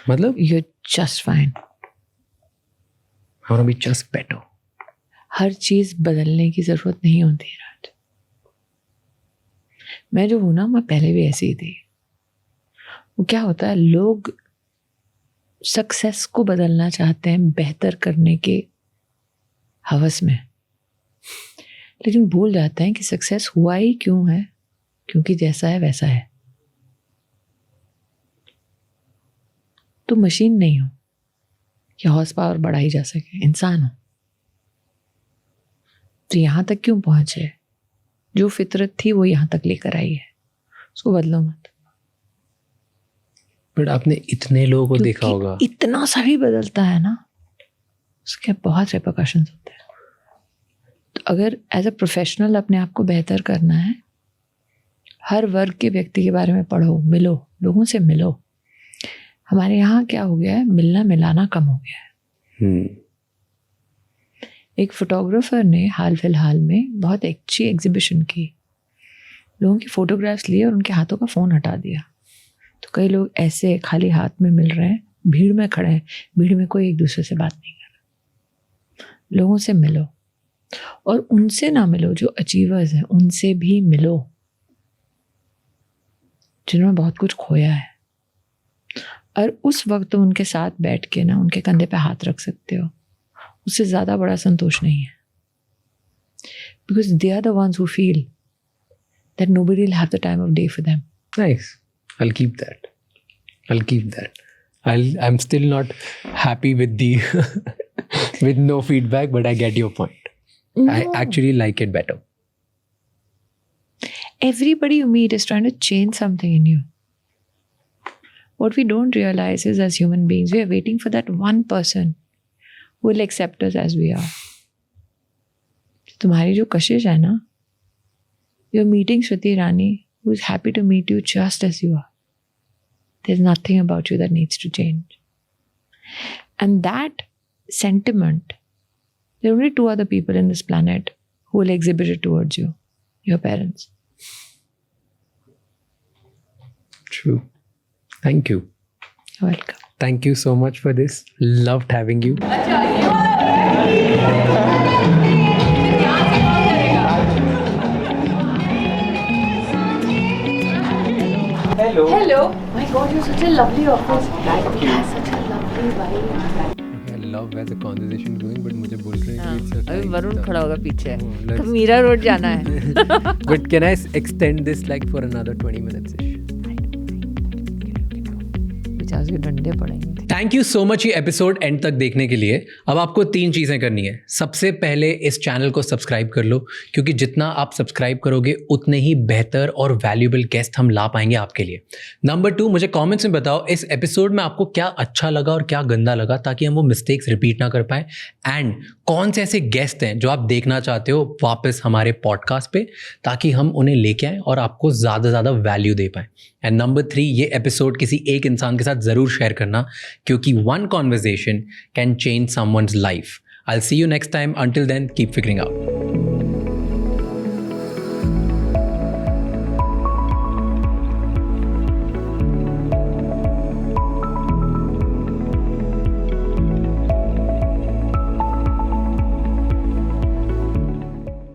मतलब? You're just fine. I want to be just better. हर चीज बदलने की जरूरत नहीं होती है राज. मैं जो हूं ना, मैं पहले भी ऐसी ही थी. वो क्या होता है, लोग सक्सेस को बदलना चाहते हैं बेहतर करने के हवस में, लेकिन भूल जाते हैं कि सक्सेस हुआ ही क्यों है, क्योंकि जैसा है वैसा है. तो मशीन नहीं हो कि हॉर्स पावर बढ़ाई जा सके, इंसान हो. तो यहां तक क्यों पहुंचे? जो फितरत थी वो यहां तक लेकर आई है, उसको बदलो मत. बट आपने इतने लोगों को देखा होगा, इतना सा भी बदलता है ना, उसके बहुत रिपरकशंस होते हैं. तो अगर एज अ प्रोफेशनल अपने आप को बेहतर करना है, हर वर्ग के व्यक्ति के बारे में पढ़ो, मिलो, लोगों से मिलो. हमारे यहाँ क्या हो गया है, मिलना मिलाना कम हो गया है. एक फोटोग्राफर ने हाल फिलहाल में बहुत अच्छी एग्जीबिशन की, लोगों की फोटोग्राफ्स लिए और उनके हाथों का फ़ोन हटा दिया. तो कई लोग ऐसे खाली हाथ में मिल रहे हैं, भीड़ में खड़े हैं, भीड़ में कोई एक दूसरे से बात नहीं कर रहा. लोगों से मिलो. और उनसे ना मिलो जो अचीवर्स हैं, उनसे भी मिलो जिन्होंने बहुत कुछ खोया है, और उस वक्त तुम उनके साथ बैठ के ना उनके कंधे पे हाथ रख सकते हो, उससे ज़्यादा बड़ा संतोष नहीं है. Because they are the ones who feel that nobody will have the time of day for them. Nice. I'll keep that. I'm still not happy with the with no feedback, but I get your point. No. I actually like it better. Everybody you meet is trying to change something in you. What we don't realize is, as human beings, we are waiting for that one person who will accept us as we are. तुम्हारी जो कशिश है ना, you're meeting Shruti Irani, who is happy to meet you just as you are. There's nothing about you that needs to change. And that sentiment, there are only two other people in this planet who will exhibit it towards you, your parents. True. Thank you. You're welcome. Thank you so much for this. Loved having you. Hello. My God, you're such a lovely office. It has such a lovely vibe. I love where the conversation going, but मुझे बोल रहे हैं कि it's a अभी time. Varun खड़ा होगा पीछे, let's- तो मीरा रोड जाना है. But can I extend this like for another 20 minutes? पचास के डंडे पड़ेंगे. थैंक यू सो मच ये एपिसोड एंड तक देखने के लिए. अब आपको 3 चीज़ें करनी है. सबसे पहले इस चैनल को सब्सक्राइब कर लो, क्योंकि जितना आप सब्सक्राइब करोगे उतने ही बेहतर और वैल्यूएबल गेस्ट हम ला पाएंगे आपके लिए. नंबर 2, मुझे कमेंट्स में बताओ इस एपिसोड में आपको क्या अच्छा लगा और क्या गंदा लगा, ताकि हम वो मिस्टेक्स रिपीट ना कर पाए. एंड कौन से ऐसे गेस्ट हैं जो आप देखना चाहते हो वापस हमारे पॉडकास्ट पे, ताकि हम उन्हें लेके आएँ और आपको ज़्यादा से ज़्यादा वैल्यू दे पाएँ. एंड नंबर 3, ये एपिसोड किसी एक इंसान के साथ ज़रूर शेयर करना, क्योंकि one conversation can change someone's life. I'll see you next time. Until then, keep figuring out.